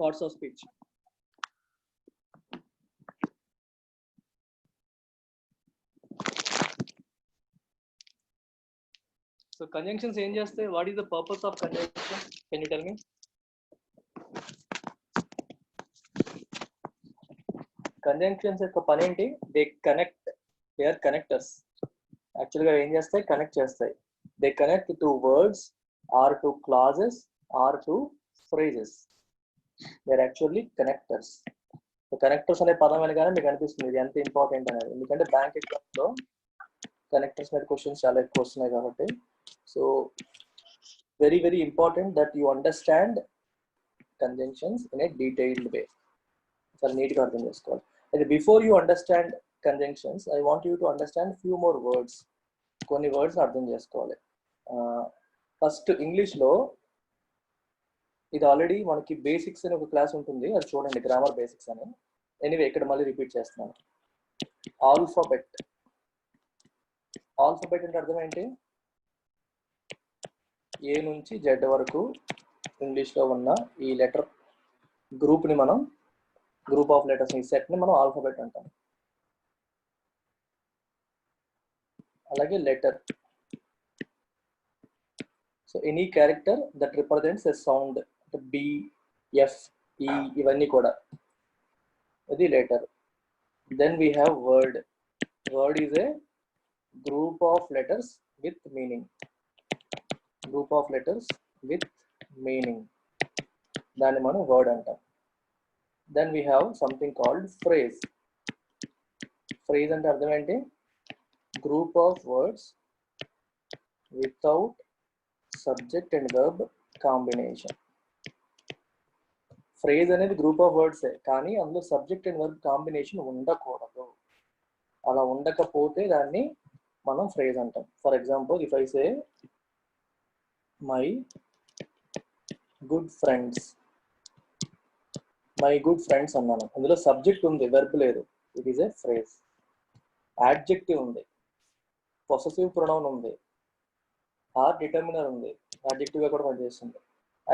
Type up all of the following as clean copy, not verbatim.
parts of speech. So conjunctions ఏం చేస్తాయి? What is the purpose of conjunction? Can you tell me? Conjunctions యొక్క పని ఏంటి? They connect. They are connectors. Actually గా ఏం చేస్తాయి? Connect చేస్తాయి. They connect to words or to clauses or to phrases. They are actually connectors. So connectors అనే పదం అనగానే మీకు అనిపిస్తుంది ఇది ఎంత ఇంపార్టెంట్ అనేది. ఎందుకంటే బ్యాంక్ ఎగ్జామ్స్ లో connectors మీద క్వశ్చన్స్ చాలా ఎక్కువ వస్తున్నాయి కాబట్టి. So very very important that you understand conjunctions in a detailed way. చాలా నీట్గా అర్థం చేసుకోవాలి. అయితే before you understand conjunctions, I want you to understand few more words. కొన్ని వర్డ్స్ అర్థం చేసుకోవాలి. ఫస్ట్ ఇంగ్లీష్లో ఇది ఆల్రెడీ మనకి బేసిక్స్ అని ఒక క్లాస్ ఉంటుంది, అది చూడండి, గ్రామర్ బేసిక్స్ అని. ఎనీవే ఇక్కడ మళ్ళీ రిపీట్ చేస్తున్నాను. ఆల్ఫాబెట్. ఆల్ఫాబెట్ అంటే అర్థం ఏంటి? ఏ నుంచి జెడ్ వరకు ఇంగ్లీష్లో ఉన్న ఈ లెటర్ గ్రూప్ని మనం, గ్రూప్ ఆఫ్ లెటర్స్, ఈ సెట్ని మనం ఆల్ఫాబెట్ అంటాం. అలాగే letter. So any character that represents a sound, B, F, E, ఇవన్నీ కూడా ఇది letter. Then we have word. Word is a group of letters with meaning. Group of letters with meaning, దాన్ని మనం వర్డ్ అంటాం. Then we have something called phrase. Phrase అంటే అర్థం ఏంటి? Group of words without subject and verb combination. Phrase అనేది group of words, కానీ అందులో subject and verb combination ఉండకూడదు. అలా ఉండకపోతే దాన్ని మనం ఫ్రేజ్ అంటాం. For example, if I say my good friends. My good friends అన్నాను, అందులో సబ్జెక్ట్ ఉంది, వెర్బ్ లేదు, it is a phrase. Adjective ఉంది, పొసెసివ్ ప్రొనౌన్ ఉంది, ఆర్ డిటర్మినర్ ఉంది, యాడ్జెక్టివ్గా కూడా పనిచేస్తుంది,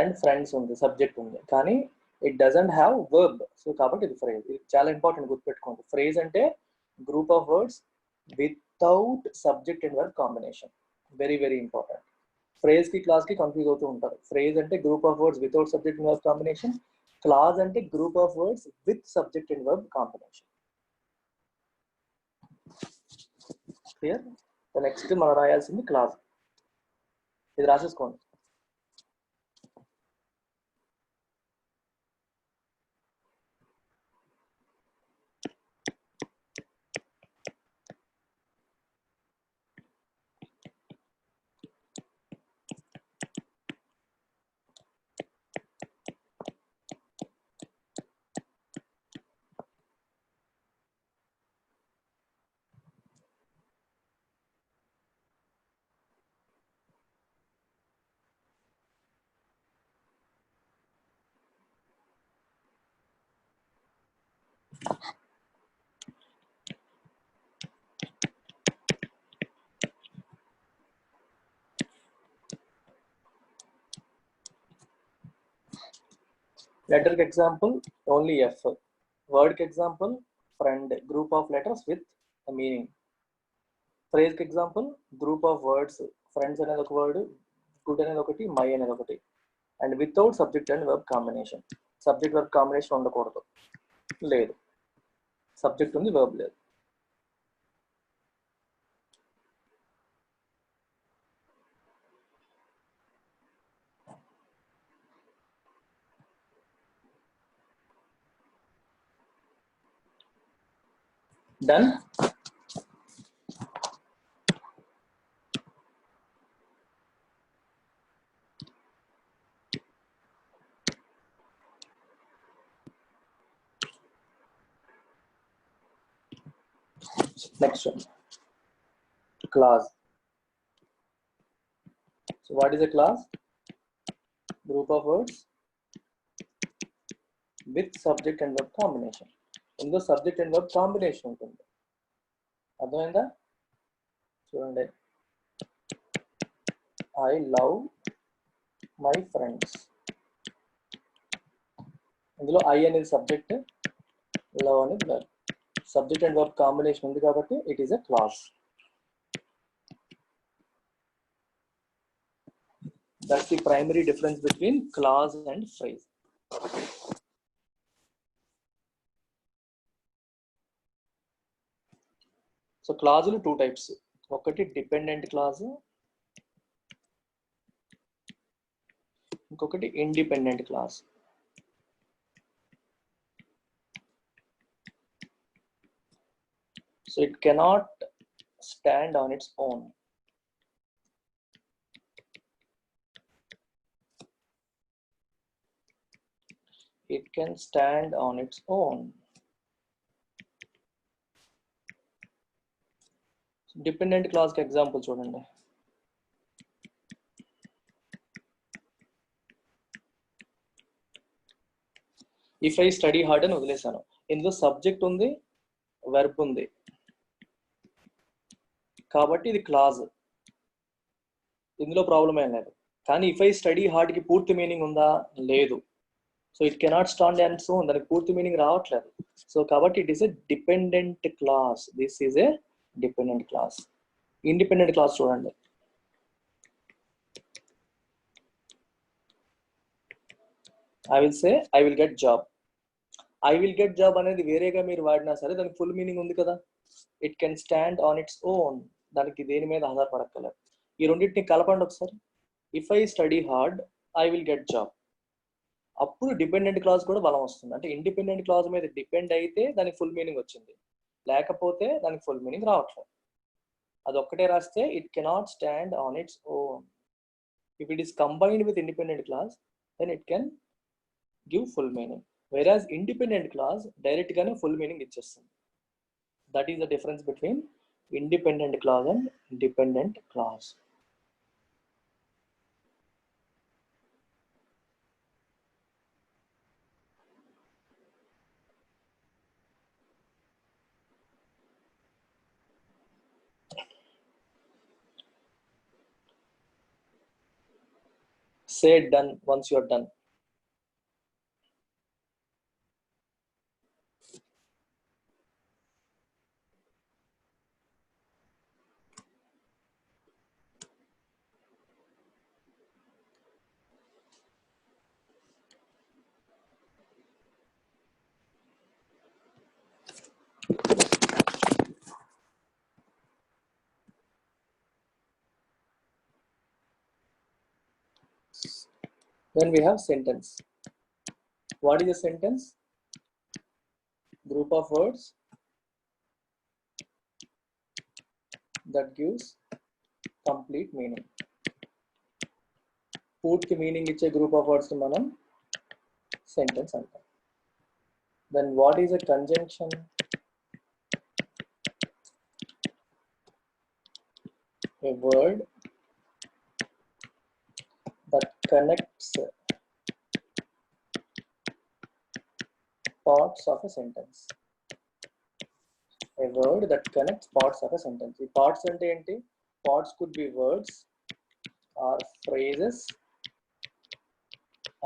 అండ్ ఫ్రెండ్స్ ఉంది, సబ్జెక్ట్ ఉంది, కానీ it doesn't have verb. So కాబట్టి ఇది ఫ్రేజ్. ఇది చాలా ఇంపార్టెంట్, గుర్తుపెట్టుకోండి. ఫ్రేజ్ అంటే group of words without subject and verb combination. Very very important. ఫ్రేజ్కి క్లాస్కి కన్ఫ్యూజ్ అవుతూ ఉంటారు. ఫ్రేజ్ అంటే group of words without subject and verb combination. Clause అంటే group of words with subject and verb combination. Clear? Next మనం రాయాల్సింది clause. ఇది రాసేసుకోండి. Letter example only F. Word example friend, group of letters with a meaning. Phrase example group of words, friends అనేది ఒక word, good అనేది ఒకటి, my అనేది ఒకటి, and without subject and verb combination. Subject verb combination ఉండకూడదు, లేదు. Subject ఉంది, verb లేదు. Done? Next one, clause. So what is a clause? Group of words with subject and verb combination. ఇందులో subject and verb combination ఉంటుంది. అర్థమైందా? చూడండి, I love my friends. ఇందులో I అనేది సబ్జెక్ట్, లవ్ అనేది verb. Subject and verb combination ఉంది కాబట్టి it is a clause. That's the primary difference between clause and phrase. So clauses two types. ఒకటి dependent clause, ఇంకొకటి independent clause. So it cannot stand on its own. It can stand on its own. Dependent clause కి example చూడండి. If I study hard అని వదిలేశాను. ఇందులో subject ఉంది, verb ఉంది కాబట్టి ఇది క్లాజ్, ఇందులో ప్రాబ్లం ఏం లేదు. కానీ ఇఫ్ ఐ స్టడీ హార్డ్ కి పూర్తి మీనింగ్ ఉందా? లేదు. So it cannot stand and so దానికి పూర్తి మీనింగ్ రావట్లేదు. సో కాబట్టి it is a dependent clause. This is a dependent clause. Independent clause చూడండి. I will say I will get job. I will get job అనేది వేరేగా మీరు వాడినా సరే దానికి ఫుల్ మీనింగ్ ఉంది కదా. It can stand on its own. దానికి దేని మీద ఆధారపడక్కర్లేదు. ఈ రెండింటిని కలపండి ఒకసారి. If I study hard I will get job. అప్పుడు డిపెండెంట్ క్లాజ్ కూడా బలం వస్తుంది. అంటే ఇండిపెండెంట్ క్లాజ్ మీద డిపెండ్ అయితే దానికి ఫుల్ మీనింగ్ వచ్చింది, లేకపోతే దానికి ఫుల్ మీనింగ్ రావట్లేదు. అది ఒక్కటే రాస్తే it cannot stand on its own. If it is combined with independent clause then it can give full meaning. Whereas independent clause direct గానే ఫుల్ మీనింగ్ ఇచ్చేస్తుంది. That is the difference between independent clause and dependent clause. Say done once you're done. Then we have sentence. What is a sentence? Group of words that gives complete meaning. పూర్తి meaning ఇచ్చే group of words మనం sentence అంటాం. Then what is a conjunction? A word that connects parts of a sentence. A word that connects parts of a sentence. ఈ parts అంటే ఏంటి? Parts could be words or phrases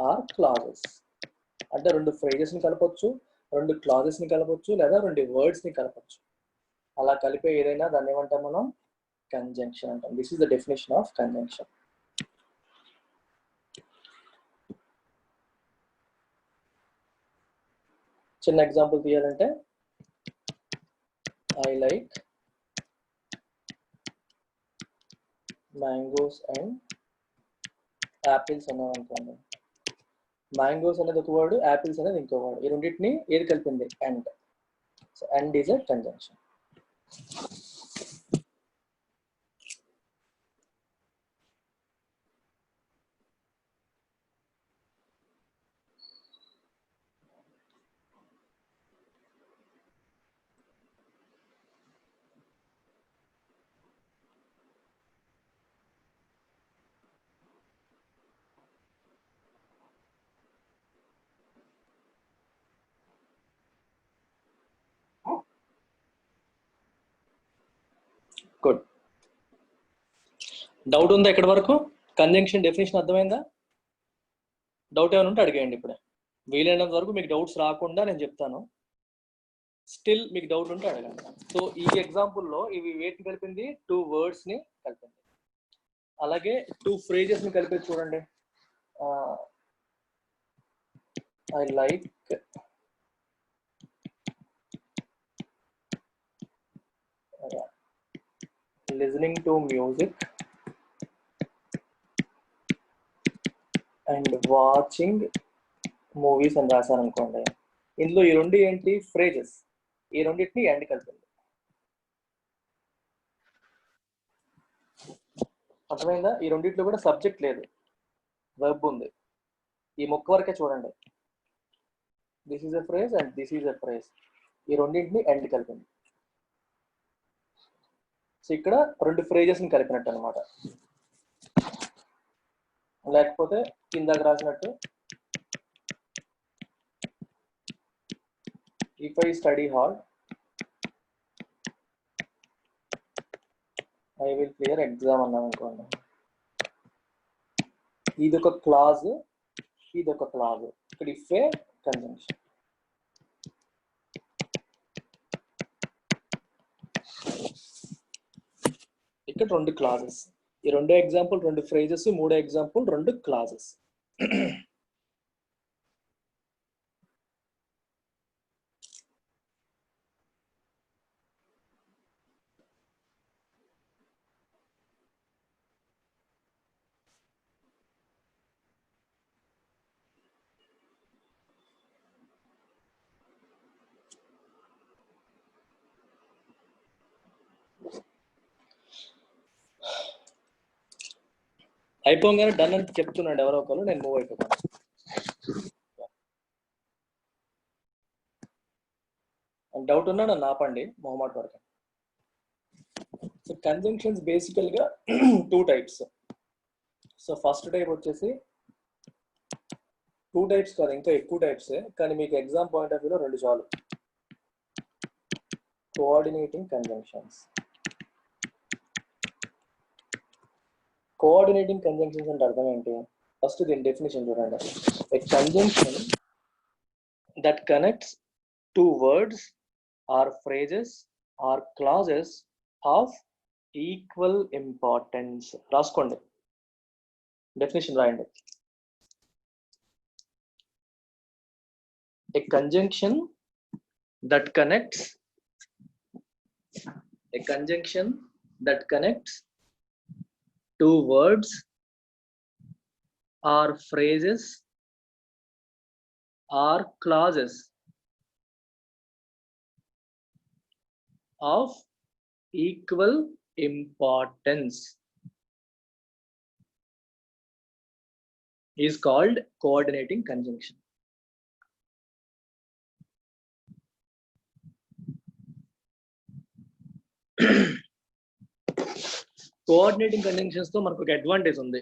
or clauses. అంటే రెండు phrases ని కలపొచ్చు, రెండు clauses ని కలపొచ్చు, లేదా రెండు words ని కలపొచ్చు. అలా కలిపే ఏదైనా దాన్ని ఏమంటాం మనం? Conjunction అంటాం. This is the definition of conjunction. చిన్న ఎగ్జాంపుల్ తీయాలంటే I like mangoes and apples అన్నాం అనుకోండి. మ్యాంగోస్ అనేది ఒక వర్డ్, యాపిల్స్ అనేది ఇంకో వర్డ్. ఈ రెండింటిని ఏది కలిపింది? And. So and is a conjunction. Good. Doubt ఉందా ఇక్కడ వరకు? కంజంక్షన్ డెఫినేషన్ అర్థమైందా? డౌట్ ఏమైనా ఉంటే అడిగేయండి ఇప్పుడే. వీలైనంత వరకు మీకు డౌట్స్ రాకుండా నేను చెప్తాను. స్టిల్ మీకు డౌట్ ఉంటే అడగండి. సో ఈ ఎగ్జాంపుల్లో ఇవి వేటిని కలిపింది? 2 వర్డ్స్ని కలిపింది. అలాగే 2 ఫ్రేజెస్ని కలిపి చూడండి. I like listening to music and watching movies అని రాశాను అనుకోండి. ఇందులో ఈ రెండు ఏంటి? ఫ్రేజెస్. ఈ రెండింటిని ఎండ్ కలిపింది. అర్థమైందా? ఈ రెండిట్లో కూడా సబ్జెక్ట్ లేదు, వెర్బ్ ఉంది. ఈ మొక్క వరకే చూడండి. This is a phrase and this is a phrase. ఈ రెండింటిని ఎండ్ కలిపింది. సో ఇక్కడ 2 ఫ్రేజెస్ని కలిపినట్టు అనమాట. లేకపోతే కిందకి రాసినట్టు if I study hard I will clear exam అన్నాం అనుకోండి. ఇది ఒక క్లాజ్, ఇది ఒక క్లాజ్. ఇక్కడ ఇఫ్ ఏ కంజంక్షన్. ఇక్కడ 2 క్లాజెస్. ఈ 2 ఎగ్జాంపుల్ 2 ఫ్రేజెస్, 3 ఎగ్జాంపుల్ 2 క్లాజెస్. అయిపోగానే డన్ అని చెప్తున్నాడు ఎవరో ఒకరు, నేను మూవ్ అయిపోతాను. డౌట్ ఉన్నా నన్ను ఆపండి, మొహమాట పడకండి. సో కంజంక్షన్స్ బేసికల్గా 2 టైప్స్. సో ఫస్ట్ టైప్ వచ్చేసి 2 టైప్స్ కాదు, ఇంకా ఎక్కువ టైప్సే, కానీ మీకు ఎగ్జామ్ పాయింట్ ఆఫ్ వ్యూలో 2 చాలు. Coordinating conjunctions. కోఆర్డినేటింగ్ కంజంక్షన్స్ అంటే అర్థం ఏంటి? ఫస్ట్ దీని డెఫినేషన్ చూడండి. A conjunction that connects 2 words or phrases or clauses of equal importance. రాసుకోండి, డెఫినేషన్ రాయండి. A conjunction that connects 2 words or phrases or clauses of equal importance is called coordinating conjunction. Coordinating conjunctions తో మనకు ఒక advantage ఉంది.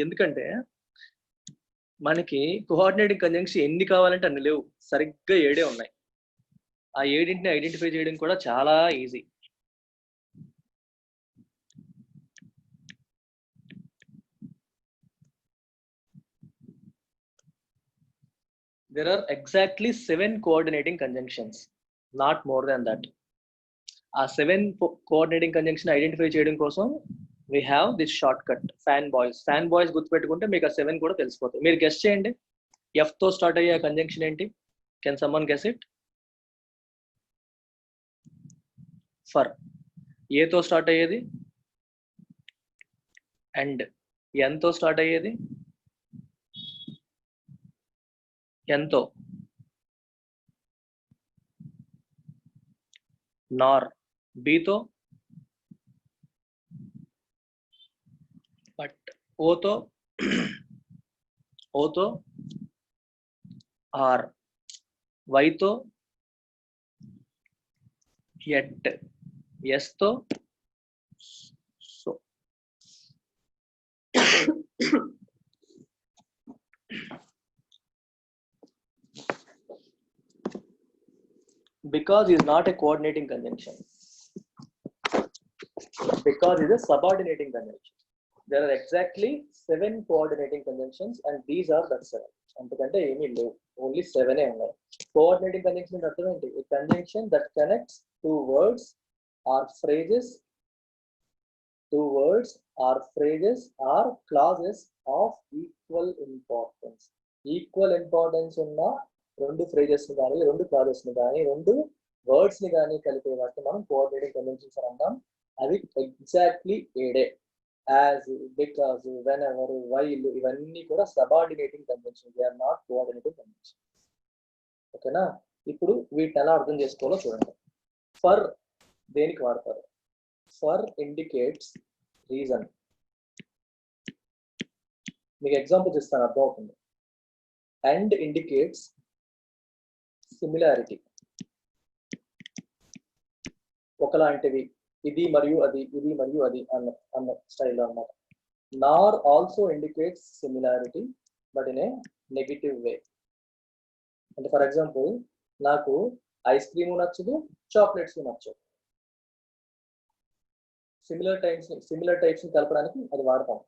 ఎందుకంటే మనకి coordinating conjunction ఎన్ని కావాలంటే అన్ని లేవు, సరిగ్గా 7 ఉన్నాయి. ఆ 7ని ఐడెంటిఫై చేయడం కూడా చాలా easy. There are exactly 7 coordinating conjunctions, not more than that. ఆ 7 కోఆర్డినేటింగ్ కంజంక్షన్ ఐడెంటిఫై చేయడం కోసం we have this shortcut, fan boys గుర్తుపెట్టుకుంటే మీకు ఆ 7 కూడా తెలిసిపోతాయి. మీరు గెస్ చేయండి, F తో స్టార్ట్ అయ్యే కంజంక్షన్ ఏంటి? Can someone guess it? For. ఏ తో స్టార్ట్ అయ్యేది? అండ్. ఎన్ తో స్టార్ట్ అయ్యేది? ఎంతో. నార్. బితో బట్. ఓతో ఆర్. వైతో ఎట్. ఎస్ తో so. Because is not a coordinating conjunction. Because is a subordinating conjunction. There are exactly 7 coordinating conjunctions and these are the 7. అంతకంటే ఏమీ లేవు. ఓన్లీ 7 ఉన్నాయి. కోఆర్డినేటింగ్ కంజంక్షన్ అర్థం ఏంటి? A conjunction that connects two words or phrases or clauses of equal importance. Equal importance ఉన్న రెండు phrases ని కానీ, రెండు క్లాజెస్ ని కానీ, రెండు వర్డ్స్ ని కానీ కలిపే వాటిని మనం కోఆర్డినేటింగ్ కంజంక్షన్స్ అని అంటాం. అవి ఎగ్జాక్ట్లీ ఏడే, as, because, whenever, while ఇవన్నీ కూడా subordinating conjunction. They are not coordinating conjunction. ఓకేనా? ఇప్పుడు వీటిని ఎలా అర్థం చేసుకోవాలో చూడండి. ఫర్ దేనికి వాడతారు? For indicates reason. మీకు ఎగ్జాంపుల్స్ ఇస్తాను, అర్థం అవుతుంది. అండ్ ఇండికేట్స్ సిమిలారిటీ, ఒకలాంటివి, ఇది మరియు అది, ఇది మరియు అది అన్న స్టైల్లో అన్నమాట. నార్ also indicates similarity but in a negative వే. అంటే ఫర్ ఎగ్జాంపుల్, నాకు ఐస్ క్రీము నచ్చదు, చాక్లెట్స్ నచ్చదు. సిమిలర్ టైప్స్ ని కలపడానికి అది వాడతాం.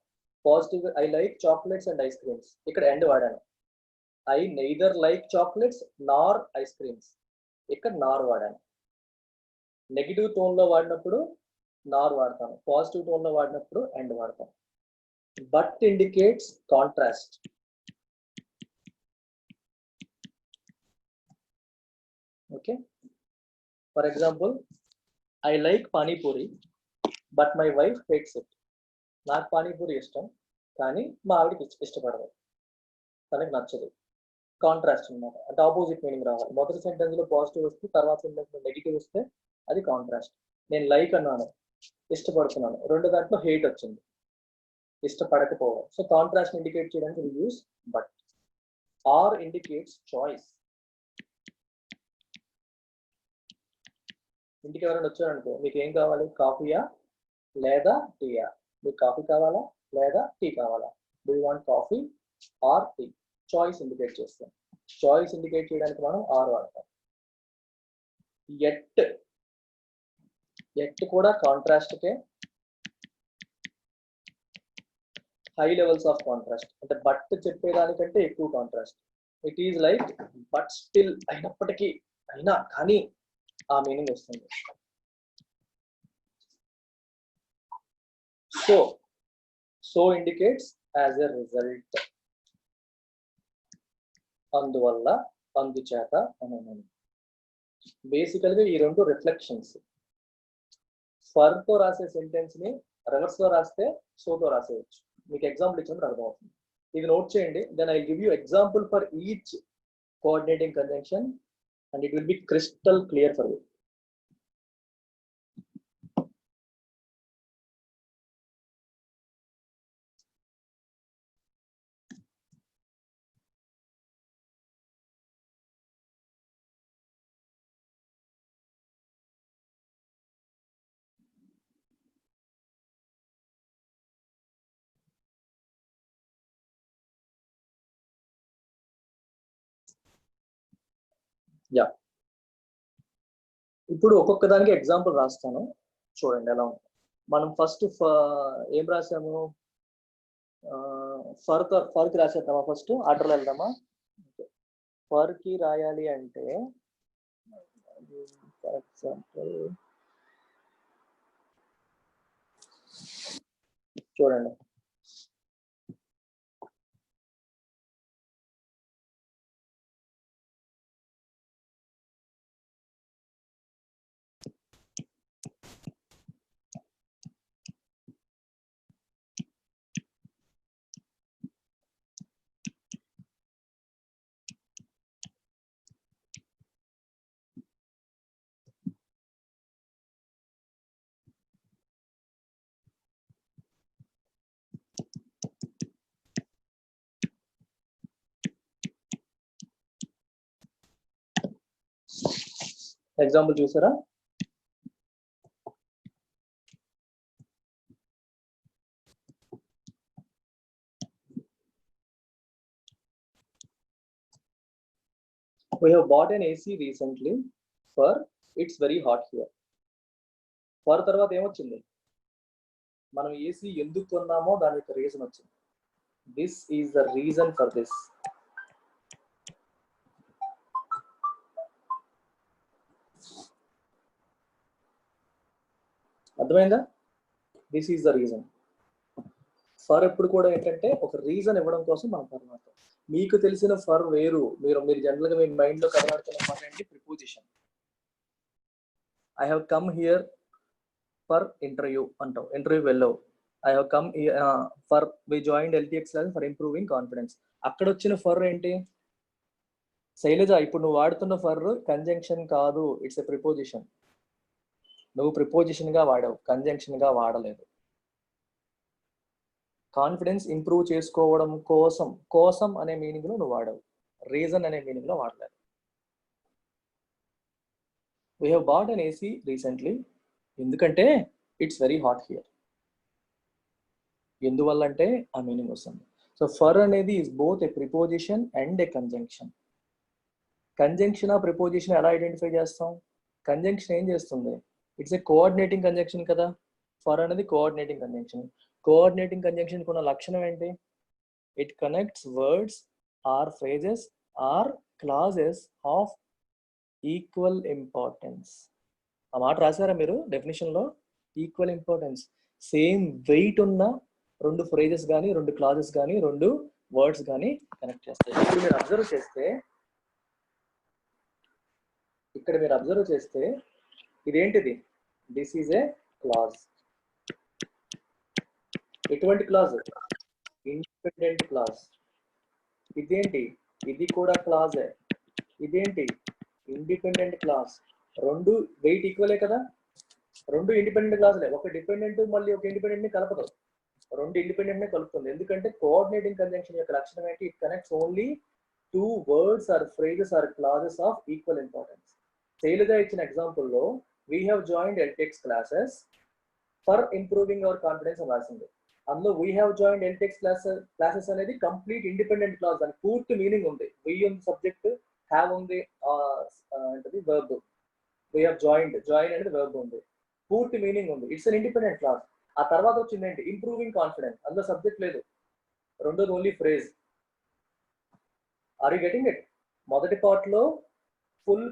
Positive, I like chocolates and ice creams, ఇక్కడ ఎండ్ వాడాను. I neither like chocolates Nar ice creams, ఇక్కడ నార్ వాడాను. నెగిటివ్ టోన్ లో వాడినప్పుడు నార్ వాడతాను, పాజిటివ్ టోన్ లో వాడినప్పుడు ఎండ్ వాడతాను. But indicates contrast. Okay, for example, I like panipuri but my wife hates it. నాకు పానీపూరి ఇష్టం, కానీ మా ఆవిడకి ఇష్టపడదు, తనకి నచ్చదు. కాంట్రాస్ట్ అనమాట. అంటే ఆపోజిట్ మీనింగ్ రావాలి. మొదటి సెంటెన్స్ లో పాజిటివ్ వస్తే, తర్వాత సెంటెన్స్ లో నెగిటివ్ వస్తే అది కాంట్రాస్ట్. నేను లైక్ అన్నాను, ఇష్టపడుతున్నాను, రెండు దాంట్లో హేట్ వచ్చింది, ఇష్టపడకపోవడం. సో కాంట్రాస్ట్ ఇండికేట్ చేయడానికి we use but. Or indicates choice. ఇంటికి ఎవరైనా వచ్చారనుకో, మీకు ఏం కావాలి? కాఫీయా లేదా టీయా? మీకు కాఫీ కావాలా లేదా టీ కావాలా? Do you want coffee or tea? Choice indicate చేస్తాం. చాయిస్ ఇండికేట్ చేయడానికి మనం ఆర్ వాడతాం. ఎట్ కూడా కాంట్రాస్ట్ కే, హై లెవెల్స్ ఆఫ్ కాంట్రాస్ట్. అంటే బట్ చెప్పేదానికంటే ఎక్కువ contrast. It is like but still, అయినప్పటికీ, అయినా కానీ ఆ మీనింగ్ వస్తుంది. So indicates as a result, అందువల్ల, అందుచేత అని. బేసికల్ గా ఈ రెండు రిఫ్లెక్షన్స్. ఫర్ తో రాసే సెంటెన్స్ ని రివర్స్ లో రాస్తే సోతో రాసేయచ్చు. మీకు ఎగ్జాంపుల్ ఇచ్చినప్పుడు అర్థమవుతుంది. ఇది నోట్ చేయండి. Then I give you example for each coordinating conjunction and it will be crystal clear for you. Yeah, ఇప్పుడు ఒక్కొక్క దానికి ఎగ్జాంపుల్ రాస్తాను, చూడండి ఎలా ఉంది. మనం ఫస్ట్ ఏం రాసాము? ఫర్ కి రాసేద్దామా? ఫస్ట్ ఆర్డర్లో వెళ్దామా? ఫర్ కి రాయాలి అంటే ఫర్ ఎగ్జాంపుల్ చూడండి, ఎగ్జాంపుల్ చూసారా? We have bought an AC recently for it's very hot here. For తర్వాత ఏమొచ్చింది? మనం ఏసీ ఎందుకు కొన్నామో దాని యొక్క రీజన్ వచ్చింది. This is the reason for this. అర్థమైందా? This is the reason. For ఎప్పుడు కూడా ఏంటంటే ఒక రీజన్ ఇవ్వడం కోసం మనం ఫర్ వాడతాం. మీకు తెలిసిన ఫర్ వేరు, మీరు జనరల్ గా మీ మైండ్ లో కనబడుతున్న ఫర్ ఏంటి? Preposition. I have come here for interview అంటావు, ఇంటర్వ్యూ వెళ్ళవు. I have come for we joined LTX class for improving confidence. అక్కడ వచ్చిన ఫర్ ఏంటి? శైలజ, ఇప్పుడు నువ్వు వాడుతున్న ఫర్ కంజంక్షన్ కాదు, ఇట్స్ ఎ ప్రిపోజిషన్. నువ్వు ప్రిపోజిషన్ గా వాడావు, కంజంక్షన్ గా వాడలేదు. కాన్ఫిడెన్స్ ఇంప్రూవ్ చేసుకోవడం కోసం, కోసం అనే మీనింగ్ లో నువ్వు వాడావు, రీజన్ అనే మీనింగ్ లో వాడలేదు. We have bought an AC recently, ఎందుకంటే ఇట్స్ వెరీ హాట్ హియర్. ఎందువల్ల అంటే ఆ మీనింగ్ వస్తుంది. సో ఫర్ అనేది is both a preposition and a conjunction. Conjunction ఆ ప్రిపోజిషన్ ఎలా ఐడెంటిఫై చేస్తాం? కంజంక్షన్ ఏం చేస్తుంది? ఇట్స్ ఏ కోఆర్డినేటింగ్ కంజంక్షన్ కదా. ఫర్ అనేది కోఆర్డినేటింగ్ కంజంక్షన్. కోఆర్డినేటింగ్ కంజంక్షన్ ఉన్న లక్షణం ఏంటి? It connects words or phrases or clauses of equal importance. ఆ మాట రాసారా మీరు డెఫినేషన్ లో? ఈక్వల్ ఇంపార్టెన్స్, సేమ్ వెయిట్ ఉన్న రెండు ఫ్రేజెస్ కానీ, రెండు క్లాజెస్ కానీ, రెండు వర్డ్స్ కానీ కనెక్ట్ చేస్తాయి. ఇప్పుడు మీరు అబ్జర్వ్ చేస్తే ఇదేంటిది? This is a clause. ఎటువంటి క్లాజ్? Independent clause. ఇదేంటి? ఇది కూడా క్లాజే. ఇదేంటి? Independent clause. రెండు వెయిట్ ఈక్వలే కదా, రెండు ఇండిపెండెంట్ క్లాజ్లే. ఒక డిపెండెంట్ మళ్ళీ ఒక ఇండిపెండెంట్ ని కలపదు, రెండు ఇండిపెండెంట్ నే కలుపుతుంది. ఎందుకంటే కోఆర్డినేటింగ్ కంజంక్షన్ యొక్క లక్షణం ఏంటి? It connects only two words or phrases or clauses of equal importance. Shailaja ఇచ్చిన ఎగ్జాంపుల్ లో we have joined Eltex classes for improving our confidence అని రాసింది. అందులో we have joined Eltex classes అనేది కంప్లీట్ ఇండిపెండెంట్ క్లాజ్, దాని పూర్తి మీనింగ్ ఉంది. We ఉంది సబ్జెక్ట్, హ్యావ్ ఉంది ఏంటది వర్బ్. వీ హ్యావ్ జాయిన్ అనేది వర్బ్ ఉంది, పూర్తి మీనింగ్ ఉంది. It's an independent clause. ఆ తర్వాత వచ్చింది ఏంటి? Improving confidence. అందులో సబ్జెక్ట్ లేదు, రెండోది only phrase. Are you getting it? మొదటి పార్ట్ లో ఫుల్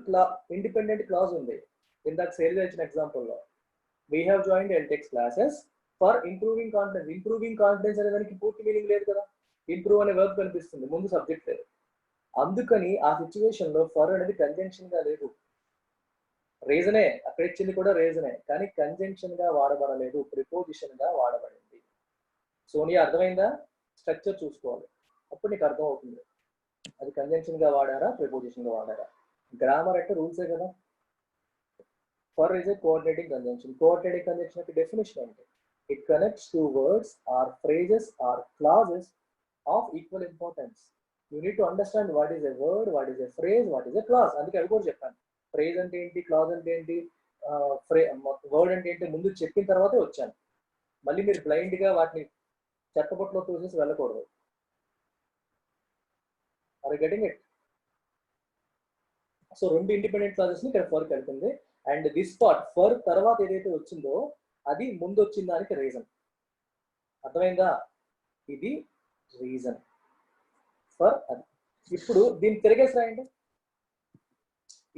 ఇండిపెండెంట్ క్లాజ్ ఉంది. ఇందాక శైలజ ఇచ్చిన ఎగ్జాంపుల్ లో we have joined Eltex classes for improving confidence. Improving confidence అనే దానికి పూర్తి మీనింగ్ లేదు కదా, ఇంప్రూవ్ అనే వర్బ్ కనిపిస్తుంది, ముందు సబ్జెక్ట్ లేదు. అందుకని ఆ సిచ్యువేషన్ లో ఫర్ అనేది కంజంక్షన్ గా లేదు, రీజనే. అక్కడ ఇచ్చింది కూడా రీజనే, కానీ కంజంక్షన్ గా వాడబడలేదు, ప్రిపోజిషన్ గా వాడబడింది. సోనియా అర్థమైందా? స్ట్రక్చర్ చూసుకోవాలి, అప్పుడు నీకు అర్థం అవుతుంది అది కంజంక్షన్ గా వాడారా, ప్రిపోజిషన్ గా వాడారా. గ్రామర్ అంటే రూల్సే కదా. For is a coordinating conjunction. Coordinating conjunction యొక్క డెఫినేషన్ ఏంటి? It connects two words or phrases or clauses of equal importance. You need to understand what is a word, what is a phrase, what is a clause. అందుకే అవి కూడా చెప్పాను. Phrase అంటే ఏంటి, clause అంటే ఏంటి, వర్డ్ అంటే ఏంటి ముందు చెప్పిన తర్వాతే వచ్చాను. మళ్ళీ మీరు బ్లైండ్ గా వాటిని చెత్తపట్లో చూసేసి వెళ్ళకూడదు. Are you getting it? So రెండు ఇండిపెండెంట్ క్లాజెస్ ని ఇక్కడ ఫర్ కలిపింది. అండ్ దిస్ పార్ట్ ఫర్ తర్వాత ఏదైతే వచ్చిందో అది ముందు వచ్చిన దానికి రీజన్. అర్థమైందా? ఇది రీజన్ ఫర్ అది. ఇప్పుడు దీన్ని తిరిగేసి రాయండి,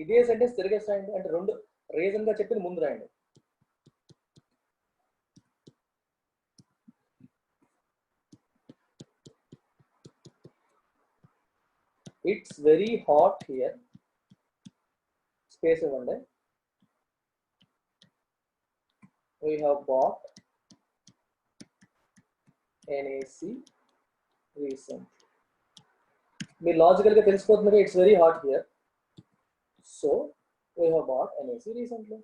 ఇదే సెంటెన్స్ తిరిగేసి రాయండి. అంటే రెండు రీజన్ గా చెప్పింది ముందు రాయండి. It's very hot here, space ఇవ్వండి. We have bought an AC recently. మీరు లాజికల్ గా తెలిసిపోతుంది, it's very hot here, so we have bought an AC recently.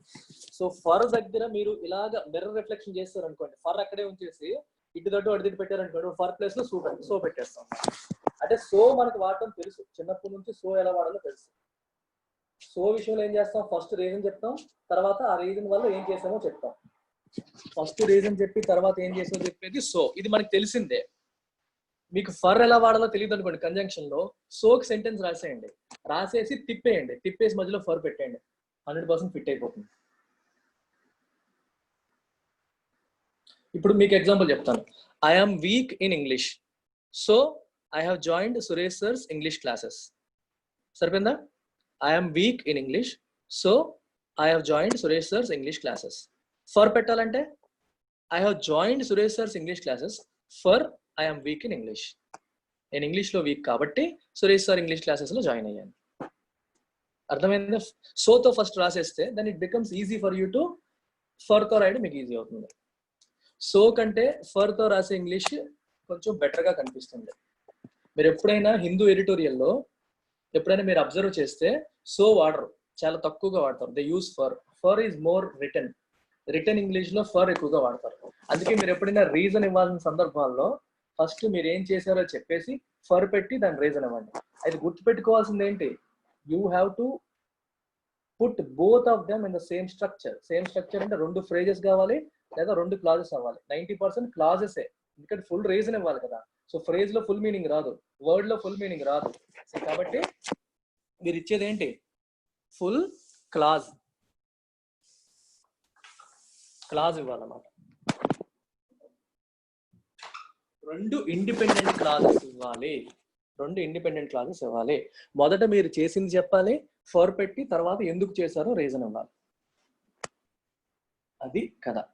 So for దగ్గర మీరు ఇలాగ మిర్రర్ రిఫ్లెక్షన్ చేస్తారు అనుకోండి, ఫర్ అక్కడే ఉంచేసి ఇటు దట్టు అటు తిట్టు పెట్టారు అనుకోండి, ఫర్ ప్లేస్ లో సో పెట్టేస్తాం. అంటే సో మనకు వాడటం తెలుసు, చిన్నప్పటి నుంచి సో ఎలా వాడాలో తెలుసు. సో విషయంలో ఏం చేస్తాం? ఫస్ట్ రీజన్ చెప్తాం, తర్వాత ఆ రీజన్ వల్ల ఏం చేసామో చెప్తాం. ఫస్ట్ రీజన్ చెప్పి తర్వాత ఏం చేసామో చెప్పేది సో. ఇది మనకి తెలిసిందే. మీకు ఫర్ ఎలా వాడాలో తెలియదు అనుకోండి, కంజంక్షన్ లో సోకి సెంటెన్స్ రాసేయండి, రాసేసి తిప్పేయండి, తిప్పేసి మధ్యలో ఫర్ పెట్టేయండి, 100% ఫిట్ అయిపోతుంది. ఇప్పుడు మీకు ఎగ్జాంపుల్ చెప్తాను. I am weak in English, so I have joined Suresh sir's English classes. సరిపోయిందా? I am weak in English, so I have joined Suresh sir's English classes. For పెట్టాలంటే I have joined Suresh sir's English classes for I am weak in English. నేను ఇంగ్లీష్లో weak కాబట్టి Suresh sir English క్లాసెస్లో join అయ్యాను. అర్థమైందా? సోతో first రాసేస్తే then it becomes easy for you to ఫర్తో రాయడం మీకు ఈజీ అవుతుంది. సో కంటే ఫర్తో రాసే ఇంగ్లీష్ కొంచెం బెటర్గా కనిపిస్తుంది. మీరు ఎప్పుడైనా హిందూ ఎడిటోరియల్లో ఎప్పుడైనా మీరు అబ్జర్వ్ చేస్తే సో వాడరు, చాలా తక్కువగా వాడతారు. They use for is more return ఇంగ్లీష్లో ఫర్ ఎక్కువగా వాడతారు. అందుకే మీరు ఎప్పుడైనా రీజన్ ఇవ్వాల్సిన సందర్భాల్లో ఫస్ట్ మీరు ఏం చేశారో చెప్పేసి ఫర్ పెట్టి దాని రీజన్ ఇవ్వండి. అది గుర్తుపెట్టుకోవాల్సింది ఏంటి, you have to put both of them in the same structure. Same structure అంటే 2 phrases కావాలి లేదా 2 clauses అవ్వాలి. 90% clauses, ఎందుకంటే ఫుల్ రీజన్ ఇవ్వాలి కదా. సో ఫ్రేజ్ లో ఫుల్ మీనింగ్ రాదు, వర్డ్ లో ఫుల్ మీనింగ్ రాదు. సో కాబట్టి మీరు ఇచ్చేది ఏంటి, ఫుల్ క్లాజ్ ఇవ్వాలన్నమాట. 2 ఇండిపెండెంట్ క్లాజెస్ ఇవ్వాలి. మొదట మీరు చేసింది చెప్పాలి, ఫర్ పెట్టి తర్వాత ఎందుకు చేశారో రీజన్ ఇవ్వాలి. అది కదా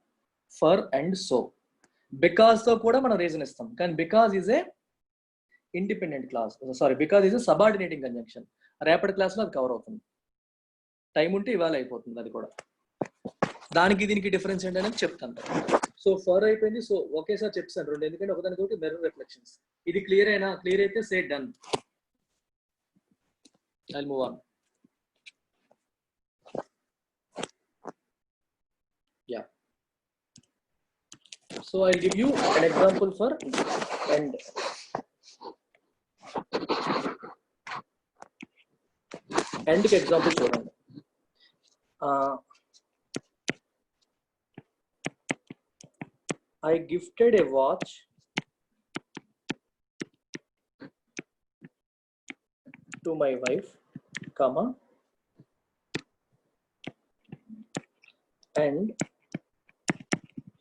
ఫర్ అండ్ సో. బికాస్ తో కూడా మనం రీజన్ ఇస్తాం, కానీ because is a independent clause, because is a subordinating conjunction. రేపటి క్లాస్ లో అది కవర్ అవుతుంది. టైం ఉంటే ఇవాళ అయిపోతుంది అది కూడా. దానికి దీనికి డిఫరెన్స్ ఏంటనేది చెప్తాను. సో ఫర్ అయిపోయింది, సో ఒకేసారి చెప్తాను 2, ఎందుకంటే ఒకదానికొకటి మిర్రర్ రిఫ్లెక్షన్స్. ఇది క్లియర్ అయితే say done. I'll move on. Yeah. So I'll give you an example for end. End के example చూడండి. I gifted a watch to my wife, comma, and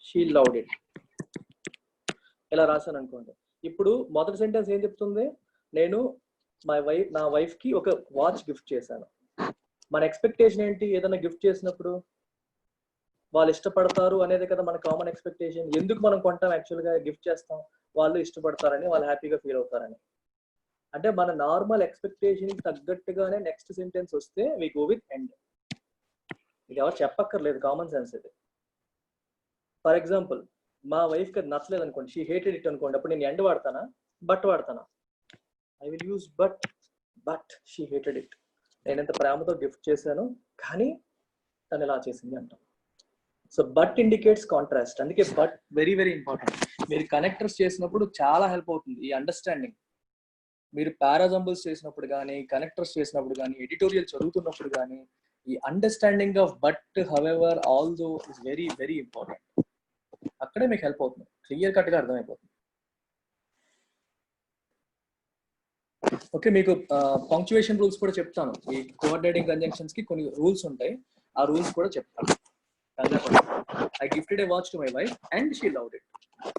she loved it. ఇలా రాశాను అనుకోండి. ఇప్పుడు మొదటి sentence ఏం చెప్తుంది, నేను నా వైఫ్ కి ఒక వాచ్ గిఫ్ట్ చేశాను. మన ఎక్స్పెక్టేషన్ ఏంటి, ఏదైనా గిఫ్ట్ చేసినప్పుడు వాళ్ళు ఇష్టపడతారు అనేది కదా మన కామన్ ఎక్స్పెక్టేషన్. ఎందుకు మనం కొంటాం, యాక్చువల్గా గిఫ్ట్ చేస్తాం, వాళ్ళు ఇష్టపడతారని, వాళ్ళు హ్యాపీగా ఫీల్ అవుతారని. అంటే మన నార్మల్ ఎక్స్పెక్టేషన్ తగ్గట్టుగానే నెక్స్ట్ సెంటెన్స్ వస్తే వి గో విత్ ఎండ్. ఇది ఎవరు చెప్పక్కర్లేదు, కామన్ సెన్స్ ఇది. ఫర్ ఎగ్జాంపుల్, మా వైఫ్కి అది నచ్చలేదు అనుకోండి, షీ హేటెడ్ ఇట్ అనుకోండి, అప్పుడు నేను ఎండ్ వాడతానా, బట్ వాడతానా? I will use but she hated it. నేను ఎంత ప్రేమతో గిఫ్ట్ చేశాను కానీ తను ఇలా చేసింది అంటాం. So but indicates contrast. అందుకే బట్ వెరీ వెరీ ఇంపార్టెంట్. మీరు కనెక్టర్స్ చేసినప్పుడు చాలా హెల్ప్ అవుతుంది ఈ అండర్స్టాండింగ్. మీరు పారాజంబుల్స్ చేసినప్పుడు కానీ, కనెక్టర్స్ చేసినప్పుడు కానీ, ఎడిటోరియల్ చదువుతున్నప్పుడు కానీ, ఈ understanding of but, however, although is very very important. అక్కడే మీకు హెల్ప్ అవుతుంది, క్లియర్ కట్ గా అర్థమైపోతుంది. ఓకే, మీకు పంక్చువేషన్ రూల్స్ కూడా చెప్తాను. ఈ కోఆర్డినేటింగ్ కంజంక్షన్స్ కి కొన్ని రూల్స్ ఉంటాయి, ఆ రూల్స్ కూడా చెప్తాను. I gifted A watch to my wife and she loved it.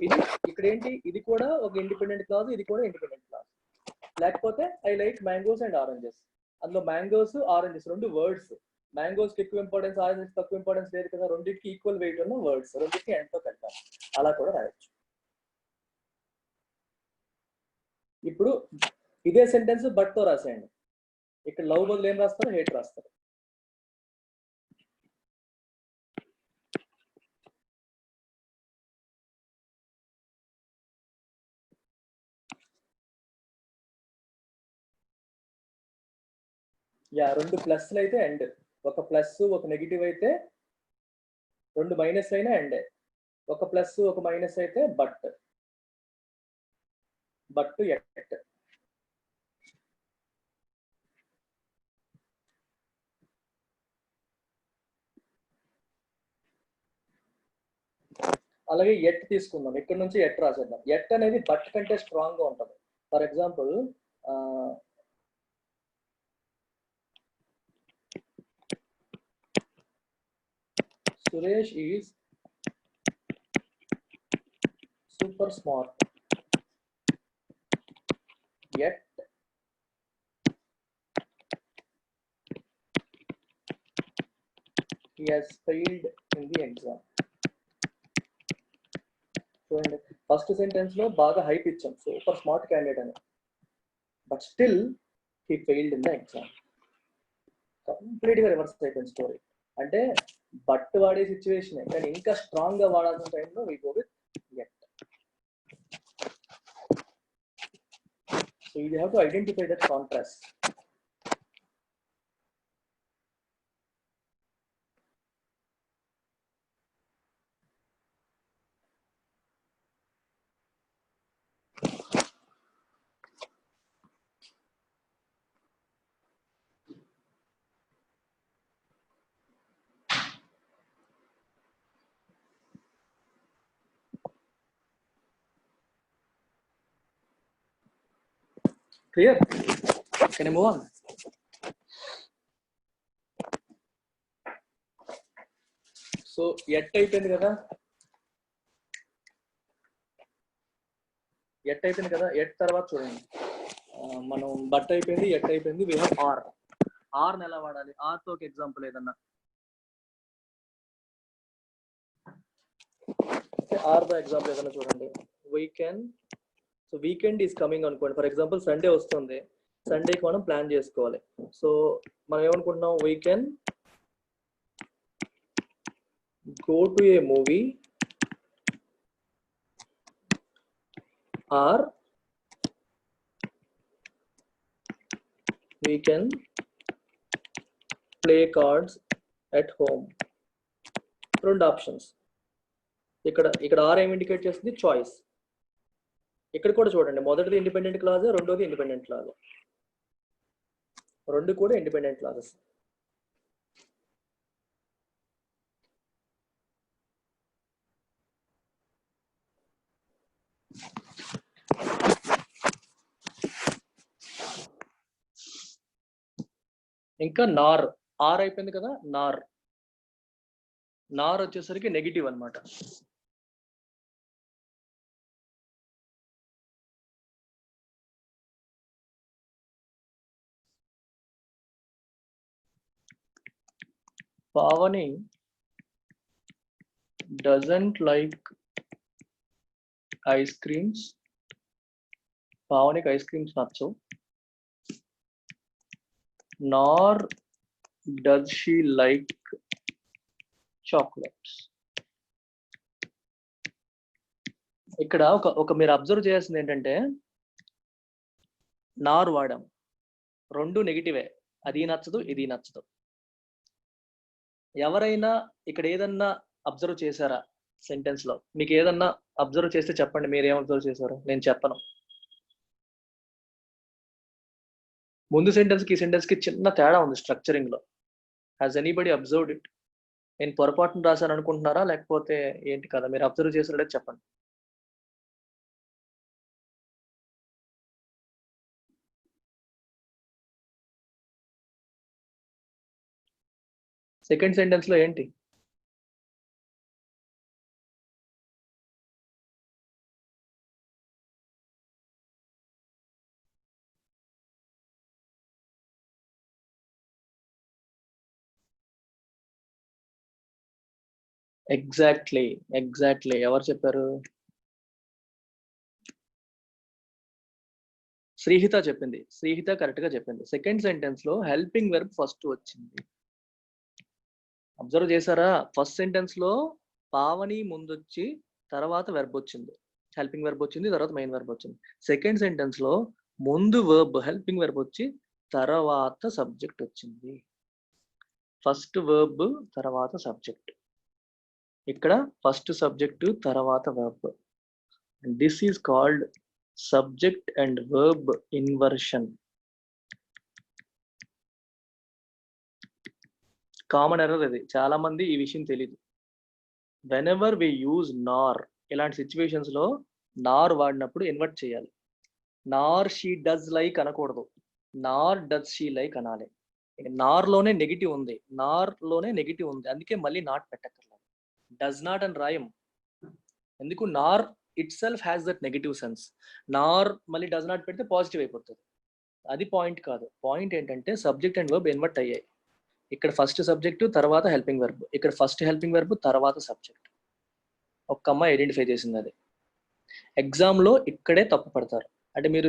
ఇది ఇక్కడ ఏంటి, ఇది కూడా ఒక ఇండిపెండెంట్ క్లాజ్, ఇది కూడా ఇండిపెండెంట్ క్లాజ్. లేకపోతే I like mangoes and oranges. అందులో మ్యాంగోస్, ఆరెంజెస్ 2 వర్డ్స్. మ్యాంగోస్ కి ఎక్కువ ఇంపార్టెన్స్, ఆరెంజెస్ తక్కువ ఇంపార్టెన్స్ లేదు కదా. రెండింటికి ఈక్వల్ వెయిట్ ఉన్న వర్డ్స్, రెండింటికి ఎండ్ తో కలిపాను. అలా కూడా రాయొచ్చు. ఇప్పుడు ఇదే సెంటెన్స్ బట్ తో రాసేయండి. ఇక్కడ లవ్ బదులు ఏం రాస్తారు, హేట్ రాస్తారు. యా, 2 ప్లస్లు అయితే ఎండ్, ఒక ప్లస్ ఒక నెగిటివ్ అయితే, 2 మైనస్ అయినా ఎండే. ఒక ప్లస్ ఒక మైనస్ అయితే బట్ ఎట్. అలాగే ఎట్ తీసుకుందాం, ఇక్కడ నుంచి ఎట్ రాసేద్దాం. ఎట్ అనేది బట్ కంటే స్ట్రాంగ్ గా ఉంటుంది. For example, Suresh is super smart, yet he has failed in the exam. చూడండి ఫస్ట్ సెంటెన్స్ లో బాగా హైప్ ఇచ్చాం సూపర్ స్మార్ట్ క్యాండిడేట్ అని, but still he failed in the exam. Complete గా రివర్స్ అయిపోయింది స్టోరీ. అంటే బట్ వాడే సిచ్యువేషన్ కానీ ఇంకా స్ట్రాంగ్ గా వాడాల్సిన టైంలో we go with at. So you have to identify that contrast. Clear? Can I move on? So at అయిపోయింది కదా, ఎట్ అయిపోయింది కదా. ఎట్ తర్వాత చూడండి మనం బట్ అయిపోయింది, ఎట్ అయిపోయింది, వీ హ్యావ్ ఆర్. ఆర్ని ఎలా వాడాలి? ఆర్తో ఒక ఎగ్జాంపుల్ ఏదన్నా ఆర్తో ఎగ్జాంపుల్ ఏదన్నా చూడండి. Weekend. So weekend is coming అనుకోండి. ఫర్ ఎగ్జాంపుల్ సండే వస్తుంది, సండేకి మనం ప్లాన్ చేసుకోవాలి. సో మనం ఏమనుకుంటున్నాం? Weekend go to a movie or we can play cards at home. రెండు ఆప్షన్స్. ఇక్కడ ఆర్ ఏం ఇండికేట్ చేస్తుంది? చాయిస్. ఇక్కడ కూడా చూడండి, మొదటిది ఇండిపెండెంట్ క్లాజ్, రెండోది ఇండిపెండెంట్ క్లాజ్, రెండు కూడా ఇండిపెండెంట్ క్లాజెస్. ఇంకా నార్. ఆర్ అయిపోయింది కదా. నార్. నార్ వచ్చేసరికి నెగిటివ్ అన్నమాట. Pavani doesn't like ice creams. పావనికి ఐస్ క్రీమ్స్ నచ్చవు. nor does she like chocolates. ఇక్కడ ఒక మీరు అబ్జర్వ్ చేయాల్సింది ఏంటంటే, నార్ వాడాం, రెండు నెగిటివే, అది నచ్చదు ఇది నచ్చదు. ఎవరైనా ఇక్కడ ఏదన్నా అబ్జర్వ్ చేశారా సెంటెన్స్ లో? మీకు ఏదన్నా అబ్జర్వ్ చేస్తే చెప్పండి, మీరు ఏం అబ్జర్వ్ చేశారు? నేను చెప్పను. ముందు సెంటెన్స్ కి ఈ సెంటెన్స్ కి చిన్న తేడా ఉంది స్ట్రక్చరింగ్ లో. Has anybody observed it? నేను పొరపాటును రాశాను అనుకుంటున్నారా లేకపోతే ఏంటి కదా? మీరు అబ్జర్వ్ చేసినట్టే చెప్పండి. సెకండ్ సెంటెన్స్ లో ఏంటి? ఎగ్జాక్ట్లీ ఎవరు చెప్పారు? శ్రీహిత చెప్పింది. శ్రీహిత కరెక్ట్ గా చెప్పింది. సెకండ్ సెంటెన్స్ లో హెల్పింగ్ వెర్బ్ ఫస్ట్ వచ్చింది. అబ్జర్వ్ చేశారా? ఫస్ట్ సెంటెన్స్ లో పావని ముందొచ్చి తర్వాత వెర్బ్ వచ్చింది, హెల్పింగ్ వెర్బ్ వచ్చింది, తర్వాత మెయిన్ వెర్బ్ వచ్చింది. సెకండ్ సెంటెన్స్ లో ముందు వర్బ్ హెల్పింగ్ వెర్బ్ వచ్చి తర్వాత సబ్జెక్ట్ వచ్చింది. ఫస్ట్ వర్బ్ తర్వాత సబ్జెక్ట్. ఇక్కడ ఫస్ట్ సబ్జెక్ట్ తర్వాత verb. This is called subject and verb inversion. Common error ఇది, చాలా మంది ఈ విషయం తెలియదు. వెనెవర్ వి యూజ్ నార్, ఇలాంటి సిచ్యువేషన్స్ లో నార్ వాడినప్పుడు ఇన్వర్ట్ చేయాలి. నార్ షీ డస్ లైక్ అనకూడదు, నార్ డస్ షీ లైక్ అనాలి. నార్ లోనే నెగిటివ్ ఉంది, అందుకే మళ్ళీ నాట్ పెట్టక్కర్లేదు. డస్ నాట్ అని రాయం, ఎందుకు? నార్ it self has that negative sense. నార్ మళ్ళీ డస్ నాట్ పెడితే పాజిటివ్ అయిపోతుంది. అది పాయింట్ కాదు. పాయింట్ ఏంటంటే సబ్జెక్ట్ అండ్ వర్బ్ ఇన్వర్ట్ అయ్యాయి. ఇక్కడ ఫస్ట్ సబ్జెక్టు తర్వాత హెల్పింగ్ వెర్బ్, ఇక్కడ ఫస్ట్ హెల్పింగ్ వెర్బ్ తర్వాత సబ్జెక్ట్. ఒక్క అమ్మాయి ఐడెంటిఫై చేసింది అది. ఎగ్జామ్లో ఇక్కడే తప్పు పడతారు. అంటే మీరు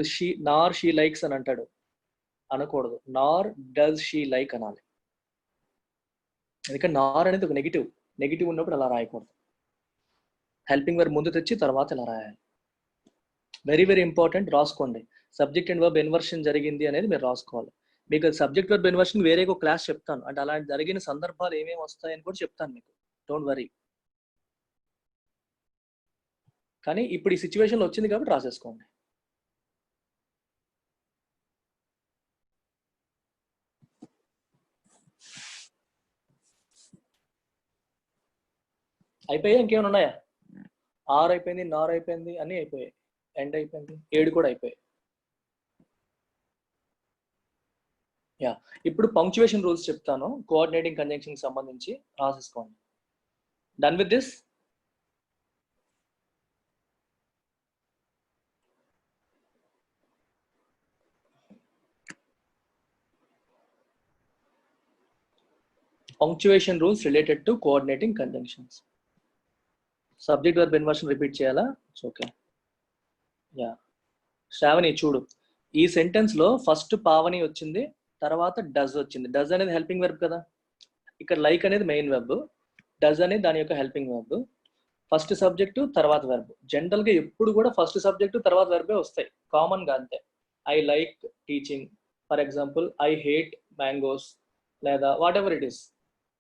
షీ లైక్స్ అని అంటాడు అనకూడదు, నార్ డస్ షీ లైక్ అనాలి. ఎందుకంటే నార్ అనేది ఒక నెగిటివ్ ఉన్నప్పుడు అలా రాయకూడదు. హెల్పింగ్ వెర్బ్ ముందు తెచ్చి తర్వాత ఇలా రాయాలి. వెరీ వెరీ ఇంపార్టెంట్, రాసుకోండి. సబ్జెక్ట్ అండ్ వర్బ్ ఇన్వర్షన్ జరిగింది అనేది మీరు రాసుకోవాలి. మీకు సబ్జెక్ట్ వర్బ్ ఇన్వర్షన్ వేరే ఒక క్లాస్ చెప్తాను, అంటే అలాంటి జరిగిన సందర్భాలు ఏమేమి వస్తాయని కూడా చెప్తాను మీకు, డోంట్ వరీ. కానీ ఇప్పుడు ఈ సిచ్యువేషన్లో వచ్చింది కాబట్టి రాసేసుకోండి. అయిపోయాయి, ఇంకేమైనా ఉన్నాయా? ఆర్ అయిపోయింది, నార్ అయిపోయింది, అన్నీ అయిపోయాయి, ఎండ్ అయిపోయింది, 7 కూడా అయిపోయాయి. యా, ఇప్పుడు పంక్చువేషన్ రూల్స్ చెప్తాను, కోఆర్డినేటింగ్ కంజంక్షన్ సంబంధించి రాసేసుకోండి. Done with this? Punctuation rules related to coordinating conjunctions. Subject verb inversion repeat చేయాలా? ఓకే. యా, శ్రావణి చూడు, ఈ సెంటెన్స్ లో ఫస్ట్ పావని వచ్చింది, తర్వాత డస్ వచ్చింది. డస్ అనేది హెల్పింగ్ వెర్బ్ కదా, ఇక్కడ లైక్ అనేది మెయిన్ వెర్బ్, డస్ అనేది దాని యొక్క హెల్పింగ్ వెర్బ్. ఫస్ట్ సబ్జెక్టు తర్వాత వెర్బ్. జనరల్ గా ఎప్పుడు కూడా ఫస్ట్ సబ్జెక్టు తర్వాత వెర్బే వస్తాయి, కామన్ గా అంతే. I like teaching, for example I hate mangoes, లేదా whatever it is,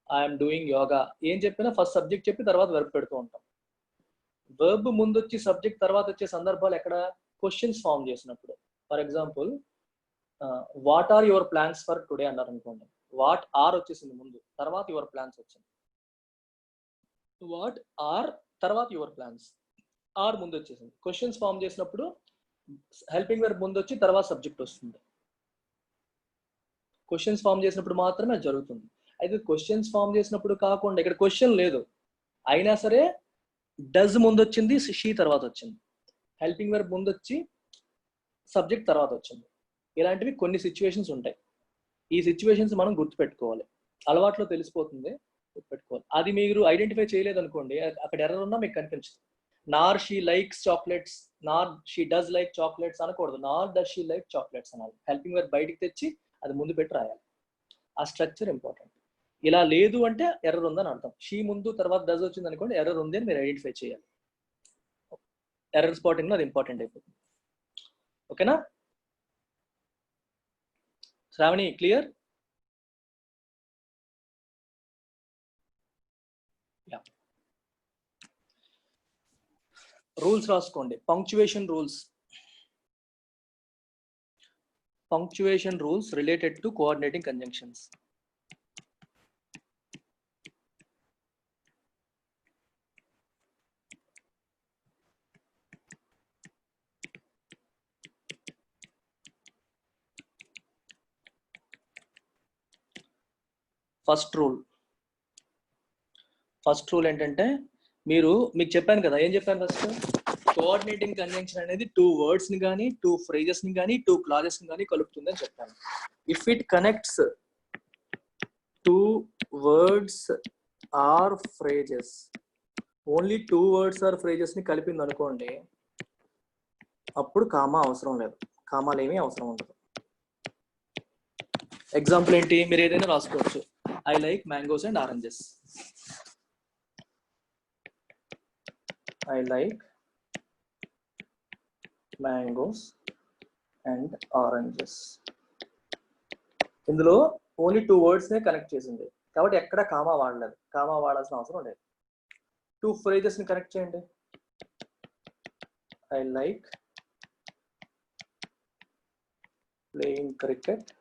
I'm doing yoga, ఏం చెప్పినా ఫస్ట్ సబ్జెక్ట్ చెప్పి తర్వాత వెర్బ్ పెడుతూ ఉంటాం. వెర్బ్ ముందు వచ్చి సబ్జెక్ట్ తర్వాత వచ్చే సందర్భాలు ఎక్కడ? క్వశ్చన్స్ ఫామ్ చేసినప్పుడు. For example what are your plans for today అన్నారు అనుకోండి, వాట్ ఆర్ వచ్చేసింది ముందు, తర్వాత యువర్ ప్లాన్స్ వచ్చింది. వాట్ ఆర్ తర్వాత యువర్ ప్లాన్స్, ఆర్ ముందు వచ్చేసింది. క్వశ్చన్స్ ఫామ్ చేసినప్పుడు హెల్పింగ్ వెర్బ్ ముందు వచ్చి తర్వాత సబ్జెక్ట్ వస్తుంది. క్వశ్చన్స్ ఫామ్ చేసినప్పుడు మాత్రమే అది జరుగుతుంది. అయితే క్వశ్చన్స్ ఫామ్ చేసినప్పుడు కాకుండా ఇక్కడ క్వశ్చన్ లేదు, అయినా సరే డస్ ముందు వచ్చింది, షీ తర్వాత వచ్చింది, హెల్పింగ్ వెర్బ్ ముందు వచ్చి సబ్జెక్ట్ తర్వాత వచ్చింది. ఇలాంటివి కొన్ని సిచ్యువేషన్స్ ఉంటాయి. ఈ సిచ్యువేషన్స్ మనం గుర్తుపెట్టుకోవాలి, అలవాట్లో తెలిసిపోతుంది, గుర్తుపెట్టుకోవాలి. అది మీరు ఐడెంటిఫై చేయలేదు అనుకోండి, అక్కడ ఎర్రర్ ఉన్నా మీకు కనిపించదు. నార్ she likes chocolates, Nar she does like chocolates అనకూడదు, నార్ డస్ షీ లైక్ చాక్లెట్స్ అనాలి. హెల్పింగ్ వెర్బ్ బయటికి తెచ్చి అది ముందు పెట్టి రాయాలి. ఆ స్ట్రక్చర్ ఇంపార్టెంట్. ఇలా లేదు అంటే ఎర్రర్ ఉందని అర్థం. షీ ముందు తర్వాత డస్ వచ్చింది అనుకోండి, ఎర్రర్ ఉంది అని మీరు ఐడెంటిఫై చేయాలి. ఎర్రర్ స్పాటింగ్ లో అది ఇంపార్టెంట్ అయిపోతుంది. ఓకేనా శ్రావణి, క్లియర్? రూల్స్ రాసుకోండి, punctuation rules. Punctuation rules related to coordinating conjunctions. First rule ఏంటంటే, మీకు చెప్పాను కదా, ఏం చెప్పాను ఫస్ట్? కోఆర్డినేటింగ్ కంజంక్షన్ అనేది 2 words ని కానీ 2 phrases ని కానీ 2 clauses ని కానీ కలుపుతుంది అని చెప్పాను. If it connects 2 words or phrases, only 2 words or phrases ని కలిపింది అనుకోండి, అప్పుడు కామా అవసరం లేదు, కామాలు ఏమీ అవసరం ఉండదు. ఎగ్జాంపుల్ ఏంటి? మీరు ఏదైనా రాసుకోవచ్చు, I like mangoes and oranges. I like mangoes and oranges. ఇందులో ఓన్లీ 2 words నే కనెక్ట్ చేసింది కాబట్టి ఎక్కడ కామా వాడలేదు, కామా వాడాల్సిన అవసరం లేదు. 2 phrases ని కనెక్ట్ చేయండి. I like playing cricket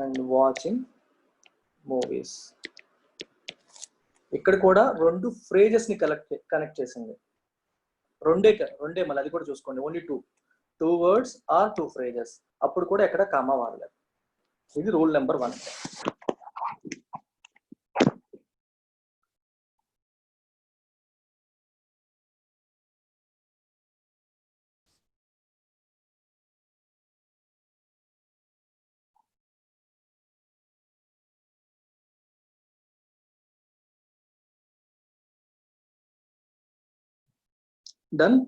and watching movies. ఇక్కడ కూడా 2 phrases ని కనెక్ట్ చేసింది. రెండే మళ్ళీ అది కూడా చూసుకోండి, ఓన్లీ 2 words ఆర్ 2 phrases, అప్పుడు కూడా ఎక్కడ కామా వాడలేదు. ఇది rule number 1. Done.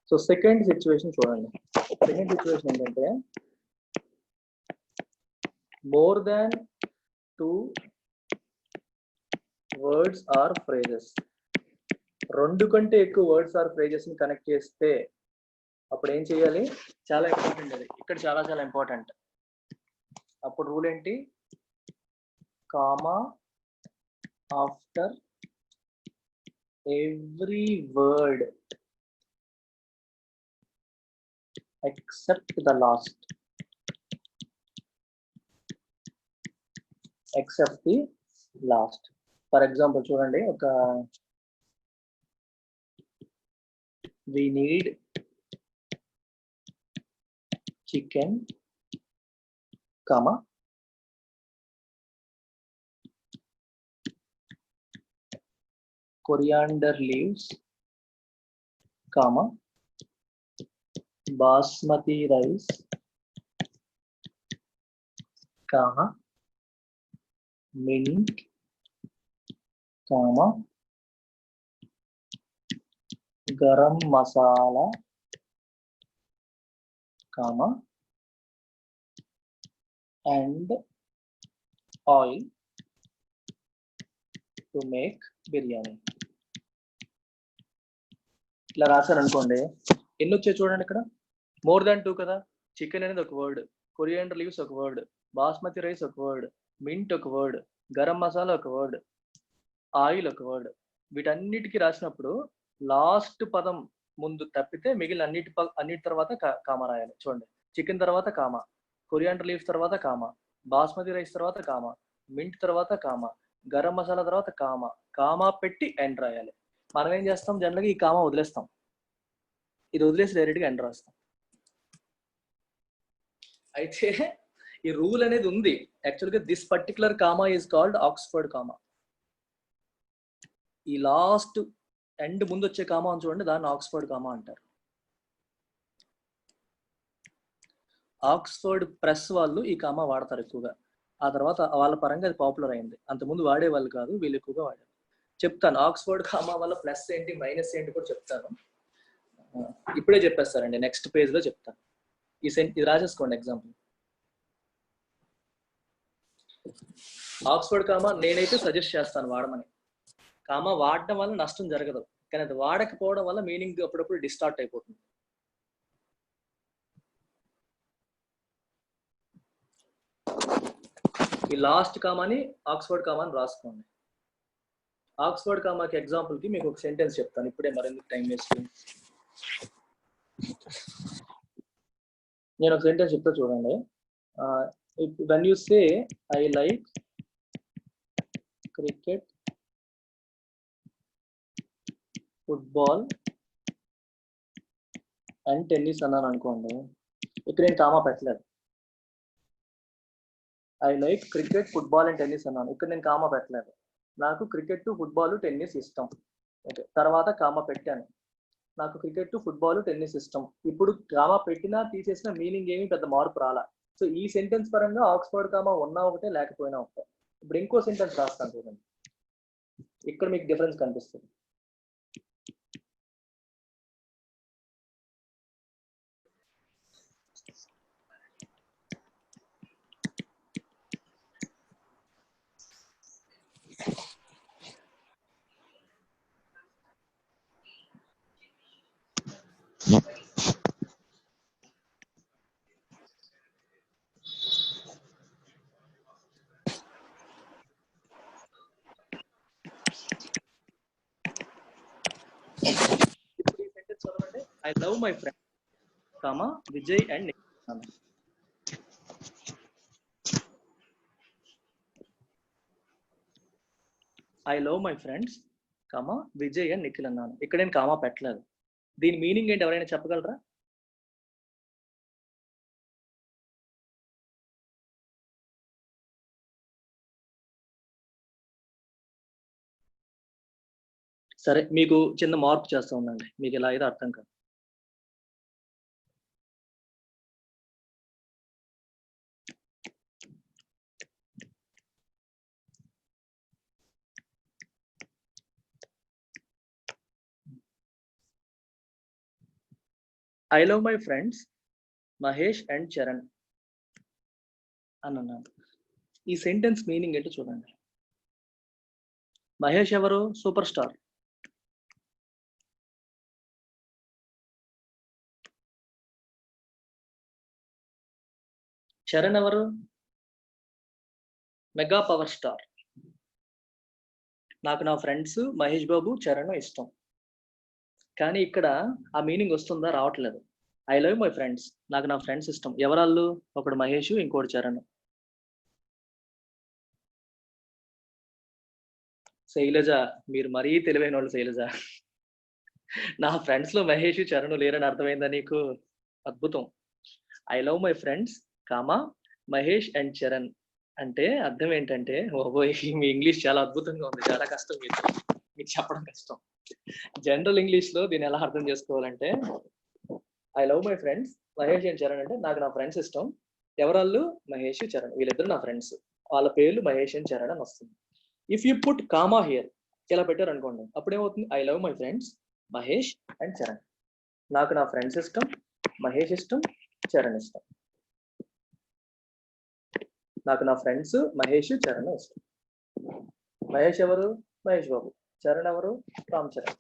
So second situation చూడండి. సెకండ్ సిచ్యువేషన్ ఏంటంటే more than 2 words or phrases. 2 కంటే ఎక్కువ వర్డ్స్ ఆర్ ఫ్రేజెస్ ని కనెక్ట్ చేస్తే అప్పుడు ఏం చేయాలి? చాలా ఇంపార్టెంట్ అది, ఇక్కడ చాలా చాలా ఇంపార్టెంట్. అప్పుడు రూల్ ఏంటి? Comma after every word except the last, except the last. For example, చూడండి, ఒక we need chicken, comma coriander leaves, comma basmati rice, comma mint, comma garam masala, comma and oil to make biryani. ఇట్లా రాశారు అనుకోండి, ఎన్ని వచ్చాయి చూడండి. ఇక్కడ more than 2 కదా. చికెన్ అనేది ఒక వర్డ్, కొరియాండర్ లీవ్స్ ఒక వర్డ్, బాస్మతి రైస్ ఒక వర్డ్, మింట్ ఒక వర్డ్, గరం మసాలా ఒక వర్డ్, ఆయిల్ ఒక వర్డ్. వీటన్నిటికీ రాసినప్పుడు లాస్ట్ పదం ముందు తప్పితే మిగిలిన అన్నిటి తర్వాత కామా రాయాలి. చూడండి, చికెన్ తర్వాత కామా, కొరియాండర్ లీవ్స్ తర్వాత కామా, బాస్మతి రైస్ తర్వాత కామా, మింట్ తర్వాత కామా, గరం మసాలా తర్వాత కామా, కామా పెట్టి ఎండ్ రాయాలి. మనం ఏం చేస్తాం, జనరల్గా ఈ కామా వదిలేస్తాం. ఇది వదిలేసి డైరెక్ట్గా ఎండ్ రాస్తాం. అయితే ఈ రూల్ అనేది ఉంది. యాక్చువల్గా this particular comma is called Oxford comma. ఈ లాస్ట్ ఎండ్ ముందు వచ్చే కామా అని చూడండి, దాన్ని ఆక్స్ఫర్డ్ కామా అంటారు. ఆక్స్ఫర్డ్ ప్రెస్ వాళ్ళు ఈ కామా వాడతారు ఎక్కువగా. ఆ తర్వాత వాళ్ళ పరంగా అది పాపులర్ అయింది. అంతకుముందు వాడే వాళ్ళు కాదు, వీళ్ళు ఎక్కువగా వాడారు. చెప్తాను ఆక్స్ఫర్డ్ కామా వల్ల ప్లస్ ఏంటి మైనస్ ఏంటి కూడా చెప్తాను. ఇప్పుడే చెప్పేస్తారండి, నెక్స్ట్ పేజ్ లో చెప్తాను. ఇది రాసేసుకోండి ఎగ్జాంపుల్. ఆక్స్ఫర్డ్ కామా నేనైతే సజెస్ట్ చేస్తాను వాడమని. కామా వాడడం వల్ల నష్టం జరగదు, కానీ అది వాడకపోవడం వల్ల మీనింగ్ అప్పుడప్పుడు డిస్టార్ట్ అయిపోతుంది. ఈ లాస్ట్ కామాని ఆక్స్ఫర్డ్ కామాని రాసుకోండి. ఆక్స్ఫర్డ్ కామాకి ఎగ్జాంపుల్ కి మీకు ఒక సెంటెన్స్ చెప్తాను ఇప్పుడే, మరెందుకు టైం వేస్ట్. నేను ఒక సెంటెన్స్ చెప్తా చూడండి. When you say I like cricket, football and tennis అన్నాను అనుకోండి, ఇక్కడ నేను కామా పెట్టలేదు. I like cricket, football and tennis అన్నాను, ఇక్కడ నేను కామా పెట్టలేదు. నాకు క్రికెట్, ఫుట్బాల్, టెన్నిస్ ఇష్టం. ఓకే, తర్వాత కామా పెట్టాను. నాకు క్రికెట్, ఫుట్బాల్, టెన్నిస్ ఇష్టం. ఇప్పుడు కామా పెట్టినా తీసేసిన మీనింగ్ ఏమి పెద్ద మార్పు రాలా. సో ఈ సెంటెన్స్ పరంగా ఆక్స్ఫర్డ్ కామా ఉన్నా ఒకటే, లేకపోయినా ఒకటే. ఇప్పుడు ఇంకో సెంటెన్స్ రాస్తాను చూడండి, ఇక్కడ మీకు డిఫరెన్స్ కనిపిస్తుంది. I love my friend, comma Vijay and Nikhil. I love my friends, comma Vijay and Nikhil అన్నాను, ఇక్కడ నేను కామా పెట్టలేదు. దీని మీనింగ్ ఏంటి ఎవరైనా చెప్పగలరా? సరే, మీకు చిన్న మార్పు చేస్తా ఉండండి, మీకు ఇలా అయితే అర్థం కాదు. I love my friends Mahesh and Charan అని అన్నాను. ఈ సెంటెన్స్ మీనింగ్ ఏంటో చూడండి. మహేష్ ఎవరు? Super star. చరణ్ ఎవరు? Mega power star. నాకు నా ఫ్రెండ్స్ మహేష్ బాబు, చరణ్ ఇష్టం. కానీ ఇక్కడ ఆ మీనింగ్ వస్తుందా? రావట్లేదు. ఐ లవ్ మై ఫ్రెండ్స్, నాకు నా ఫ్రెండ్స్ ఇష్టం. ఎవరాళ్ళు? ఒకడు మహేష్, ఇంకోటి చరణ్. శైలజ, మీరు మరీ తెలివైన వాళ్ళు శైలజ. నా ఫ్రెండ్స్ లో మహేష్, చరణ్ లేరని అర్థమైందా నీకు? అద్భుతం. I love my friends comma Mahesh and Charan అంటే అర్థం ఏంటంటే, ఓహోయ్ మీ ఇంగ్లీష్ చాలా అద్భుతంగా ఉంది, చాలా కష్టం మీకు చెప్పడం కష్టం. జనరల్ ఇంగ్లీష్ లో దీన్ని ఎలా అర్థం చేసుకోవాలంటే, I love my friends Mahesh and Charan అంటే నాకు నా ఫ్రెండ్స్ ఇష్టం. ఎవరాళ్ళు? మహేష్, చరణ్, వీళ్ళిద్దరు నా ఫ్రెండ్స్. వాళ్ళ పేర్లు మహేష్ అండ్ చరణ్ అని వస్తుంది. If you put comma here, ఇలా పెట్టారు అనుకోండి, అప్పుడేమవుతుంది? I love my friends Mahesh and Charan. నాకు నా ఫ్రెండ్స్ ఇష్టం, మహేష్ ఇష్టం, చరణ్ ఇష్టం. నాకు నా ఫ్రెండ్స్ మహేష్, చరణ్ ఇష్టం. మహేష్ ఎవరు? మహేష్ బాబు. చరణ్ ఎవరు? రామ్ చరణ్.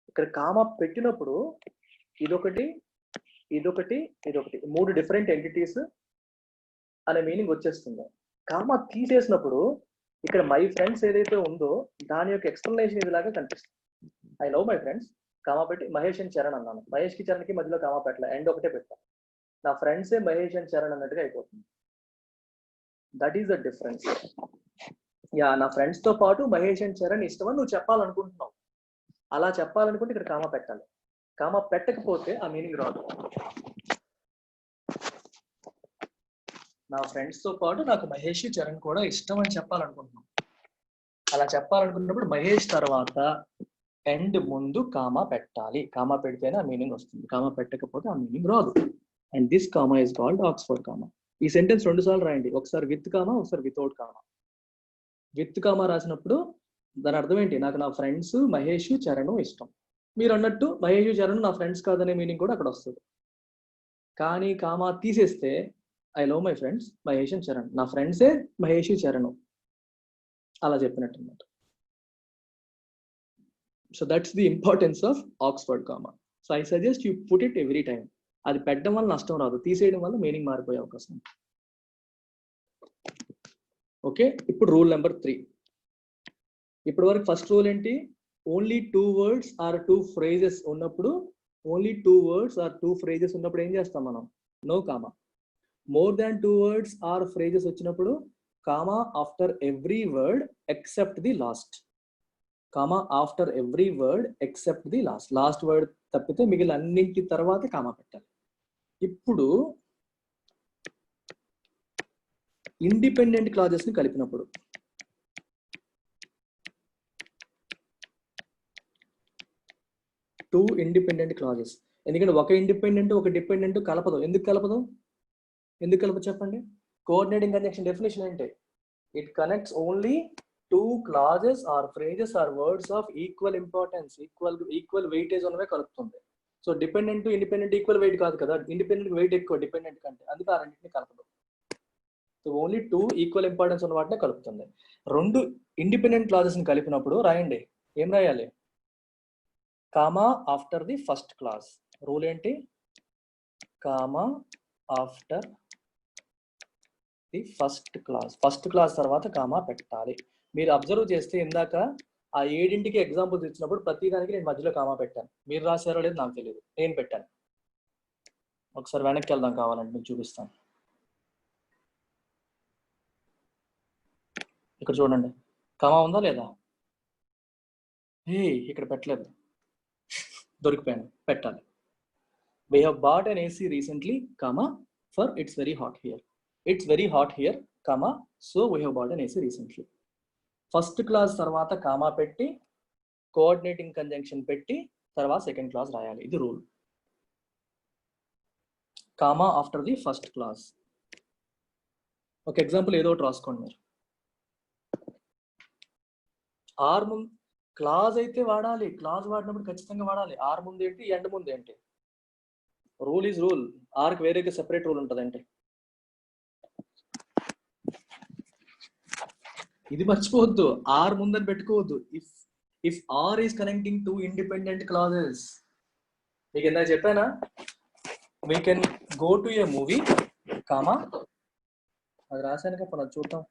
ఇక్కడ కామా పెట్టినప్పుడు ఇదొకటి, ఇదొకటి, ఇదొకటి, 3 డిఫరెంట్ ఎంటిటీస్ అనే మీనింగ్ వచ్చేస్తుంది. కామా తీసేసినప్పుడు ఇక్కడ మై ఫ్రెండ్స్ ఏదైతే ఉందో దాని యొక్క ఎక్స్ప్లెనేషన్ ఇదిలాగా కనిపిస్తుంది. I love my friends comma పెట్టి మహేష్ అండ్ చరణ్ అన్నాను. మహేష్ కి చరణ్ కి మధ్యలో కామా పెట్టలే, ఎండ్ ఒకటే పెట్టాను. నా ఫ్రెండ్సే మహేష్ అండ్ చరణ్ అన్నట్టుగా అయిపోతుంది. That is the difference. Yeah, నా ఫ్రెండ్స్ తో పాటు మహేష్ అండ్ చరణ్ ఇష్టమని నువ్వు చెప్పాలనుకుంటున్నావు. అలా చెప్పాలనుకుంటే ఇక్కడ కామా పెట్టాలి. కామా పెట్టకపోతే ఆ మీనింగ్ రాదు. నా ఫ్రెండ్స్ తో పాటు నాకు మహేష్, చరణ్ కూడా ఇష్టం అని చెప్పాలనుకుంటున్నాం. అలా చెప్పాలనుకున్నప్పుడు మహేష్ తర్వాత ఎండ్ ముందు కామా పెట్టాలి. కామా పెడితేనే ఆ మీనింగ్ వస్తుంది. కామా పెట్టకపోతే ఆ మీనింగ్ రాదు. And this comma is called Oxford comma. ఈ సెంటెన్స్ 2 సార్లు రాయండి, ఒకసారి విత్ కామా, ఒకసారి వితౌట్ కామా. విత్ కామా రాసినప్పుడు దాని అర్థం ఏంటి? నాకు నా ఫ్రెండ్స్ మహేష్, చరణ్ ఇష్టం. మీరు అన్నట్టు మహేష్, చరణ్ నా ఫ్రెండ్స్ కాదనే మీనింగ్ కూడా అక్కడ వస్తుంది. కానీ కామా తీసేస్తే I love my friends Mahesh and Charan, నా ఫ్రెండ్సే మహేష్, చరణ్, అలా చెప్పినట్టు అన్నమాట. So that's the importance of Oxford comma. So I suggest you put it every time. అది పెట్టడం వల్ల నష్టం రాదు, తీసేయడం వల్ల మీనింగ్ మారిపోయే అవకాశం. ఓకే, ఇప్పుడు రూల్ నెంబర్ 3. ఇప్పటి వరకు ఫస్ట్ రూల్ ఏంటి? ఓన్లీ 2 words ఆర్ 2 phrases ఉన్నప్పుడు, ఓన్లీ 2 words ఆర్ 2 phrases ఉన్నప్పుడు ఏం చేస్తాం మనం? No comma. More than 2 words or phrases వచ్చినప్పుడు comma after every word except the last. Comma after every word except the last. Last word తప్పితే మిగిలిన అన్నింటి తర్వాత కామా పెట్టాలి. ఇప్పుడు ఇండిపెండెంట్ క్లాజెస్ ని కలిపినప్పుడు, టూ ఇండిపెండెంట్ క్లాజెస్, ఎందుకంటే ఒక ఇండిపెండెంట్ ఒక డిపెండెంట్ కలపదు. ఎందుకు కలపదు? ఎందుకు కలపదు చెప్పండి? కోఆర్డినేటింగ్ కంజంక్షన్ డెఫినేషన్ ఏంటి? It connects only 2 clauses or phrases or words of equal importance, equal weightage ఉన్నవే కలుపుతుంది. So dependent independent equal weight కాదు కదా, ఇండిపెండెంట్ వెయిట్ ఎక్కువ డిపెండెంట్ కంటే, అందుకే ఆ రెండింటిని కలపదు. సో ఓన్లీ 2 ఈక్వల్ ఇంపార్టెన్స్ ఉన్న వాటినే కలుపుతుంది. 2 ఇండిపెండెంట్ క్లాజెస్ ని కలిపినప్పుడు రాయండి. ఏం రాయాలి? Comma after the first clause. Rule ఏంటి? Comma after the first clause. First clause తర్వాత కామా పెట్టాలి. మీరు అబ్జర్వ్ చేస్తే ఇందాక ఆ 7ంటికి ఎగ్జాంపుల్స్ ఇచ్చినప్పుడు ప్రతిదానికి నేను మధ్యలో కామా పెట్టాను. మీరు రాశారో లేదు నాకు తెలియదు, నేను పెట్టాను. ఒకసారి వెనక్కి వెళ్దాం, కావాలంటే మీకు చూపిస్తాను. ఇక్కడ చూడండి, కామా ఉందా లేదా? ఇక్కడ పెట్టలేదు, దొరికిపోయాను, పెట్టాలి. We have bought an AC recently, comma, for it's very hot here. It's very hot here, comma, so we have bought an AC recently. First clause తర్వాత కామా పెట్టి కోఆర్డినేటింగ్ కంజంక్షన్ పెట్టి తర్వాత సెకండ్ క్లాస్ రాయాలి. ఇది rule. Comma after the first class. ఒక example ఏదో ఒకటి రాసుకోండి మీరు. ఆర్ ముందు క్లాజ్ అయితే వాడాలి, క్లాజ్ వాడినప్పుడు ఖచ్చితంగా వాడాలి. ఆర్ ముందు ఏంటి, ఎండ్ ముందు ఏంటి. Rule is rule. ఆర్కి వేరేగా సెపరేట్ రూల్ ఉంటుందండి. ఇది మర్చిపోవద్దు, ఆర్ ముందని పెట్టుకోవద్దు. If or is connecting two independent clauses, మీకు ఎంత చెప్పానా, we can go to a movie comma, అది రాశాను కదా చూద్దాం.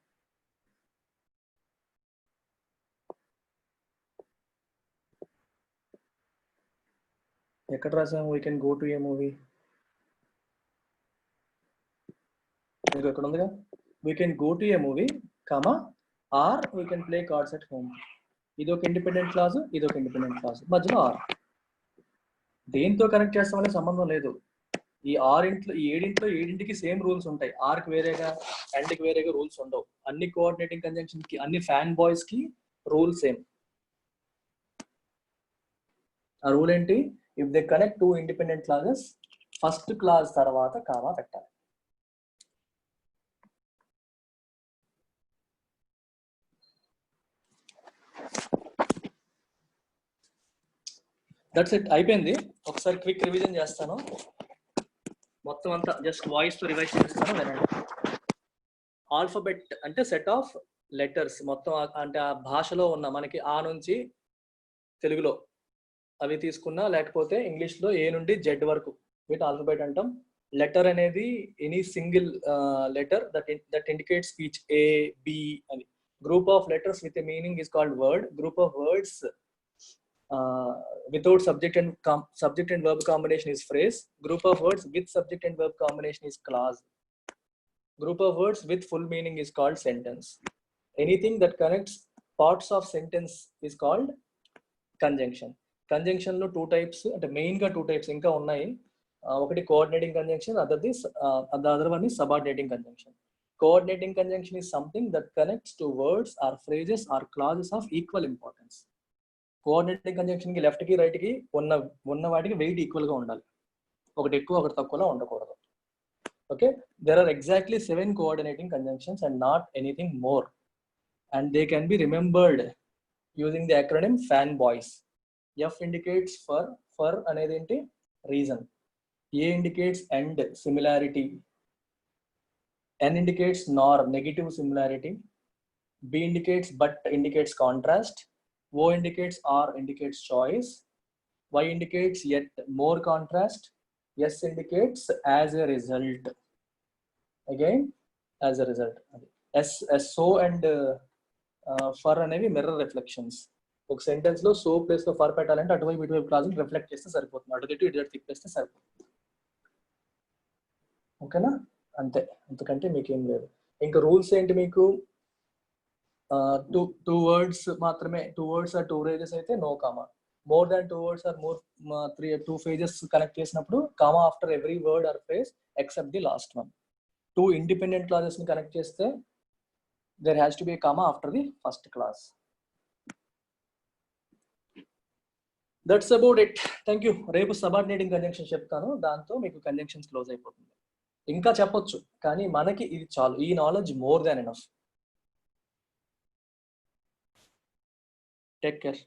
ఎక్కడ రాసాము, we can go to a movie, మీకు ఎక్కడ ఉందిగా, we can go to a movie comma or we can play cards at home. ఇది ఒక ఇండిపెండెంట్ క్లాస్, ఇది ఒక ఇండిపెండెంట్ క్లాస్, మధ్యలో ఆర్. దేంతో కనెక్ట్ చేస్తామనే సంబంధం లేదు. ఈ ఆరింట్లో, ఈ ఏడింటికి సేమ్ రూల్స్ ఉంటాయి. ఆర్కి వేరేగా, ఎండ్కి వేరేగా రూల్స్ ఉండవు. అన్ని కోఆర్డినేటింగ్ కంజంక్షన్ కి, అన్ని ఫ్యాన్ బాయ్స్ కి రూల్ సేమ్. ఆ రూల్ ఏంటి, if they connect two independent classes, first clause తర్వాత కామా పెట్టాలి. దట్స్ ఇట్, అయిపోయింది. ఒకసారి క్విక్ రివిజన్ చేస్తాను, మొత్తం అంతా జస్ట్ వాయిస్ తో రివైజ్ చేస్తాను, వినండి. ఆల్ఫాబెట్ అంటే సెట్ ఆఫ్ లెటర్స్, మొత్తం అంటే ఆ భాషలో ఉన్న మనకి ఆ నుంచి తెలుగులో అవి తీసుకున్నా, లేకపోతే ఇంగ్లీష్లో ఏ నుండి జెడ్ వరకు వీటి ఆల్ఫాబెట్ అంటాం. లెటర్ అనేది any single letter that indicates each A B అని. Group of letters with a meaning is called word. Group of words without subject and verb combination is phrase. Group of words with subject and verb combination is clause. Group of words with full meaning is called sentence. Anything that connects parts of sentence is called conjunction. Conjunction lo two types, ante main ga two types inka unnai. Okati coordinating conjunction, the other one is subordinating conjunction. Coordinating conjunction is something that connects two words or phrases or clauses of equal importance. Coordinating conjunction కి left కి right కి ఉన్న వాటికి wait equal గా ఉండాలి, ఒకటి ఎక్కువ ఒకటి తక్కువలా ఉండకూడదు. Okay, there are exactly 7 coordinating conjunctions and not anything more, and they can be remembered using the acronym fan boys. F indicates for అనేది ఏంటి, reason. A indicates and, similarity. N indicates nor, negative similarity. B indicates but, indicates contrast. O indicates or, indicates choice. Y indicates yet more contrast. S indicates as a result. Again, as a result. So and for అనేవి mirror reflections. ఒక sentence లో so place లో for పెట్టాలంటే అటువైపు ఇటువైపు clause reflect చేస్తే సరిపోతుంది, అటు ఇటు తిప్పేస్తే సరిపోతుంది. ఓకేనా, అంతే, అంతకంటే మీకేం లేదు. ఇంకా రూల్స్ ఏంటి మీకు, two words మాత్రమే, 2 words or 2 phrases అయితే no comma. More than 2 words or more 2 phrases connect చేసినప్పుడు comma after every word or phrase except the last one. 2 independent clauses ని కనెక్ట్ చేస్తే there has to be comma after the first clause. That's about it. Thank you. రేపు subordinating conjunction చెప్తాను, దాంతో మీకు conjunctions close అయిపోతుంది. ఇంకా చెప్పొచ్చు కానీ మనకి ఇది చాలు, ఈ knowledge more than enough. Take care.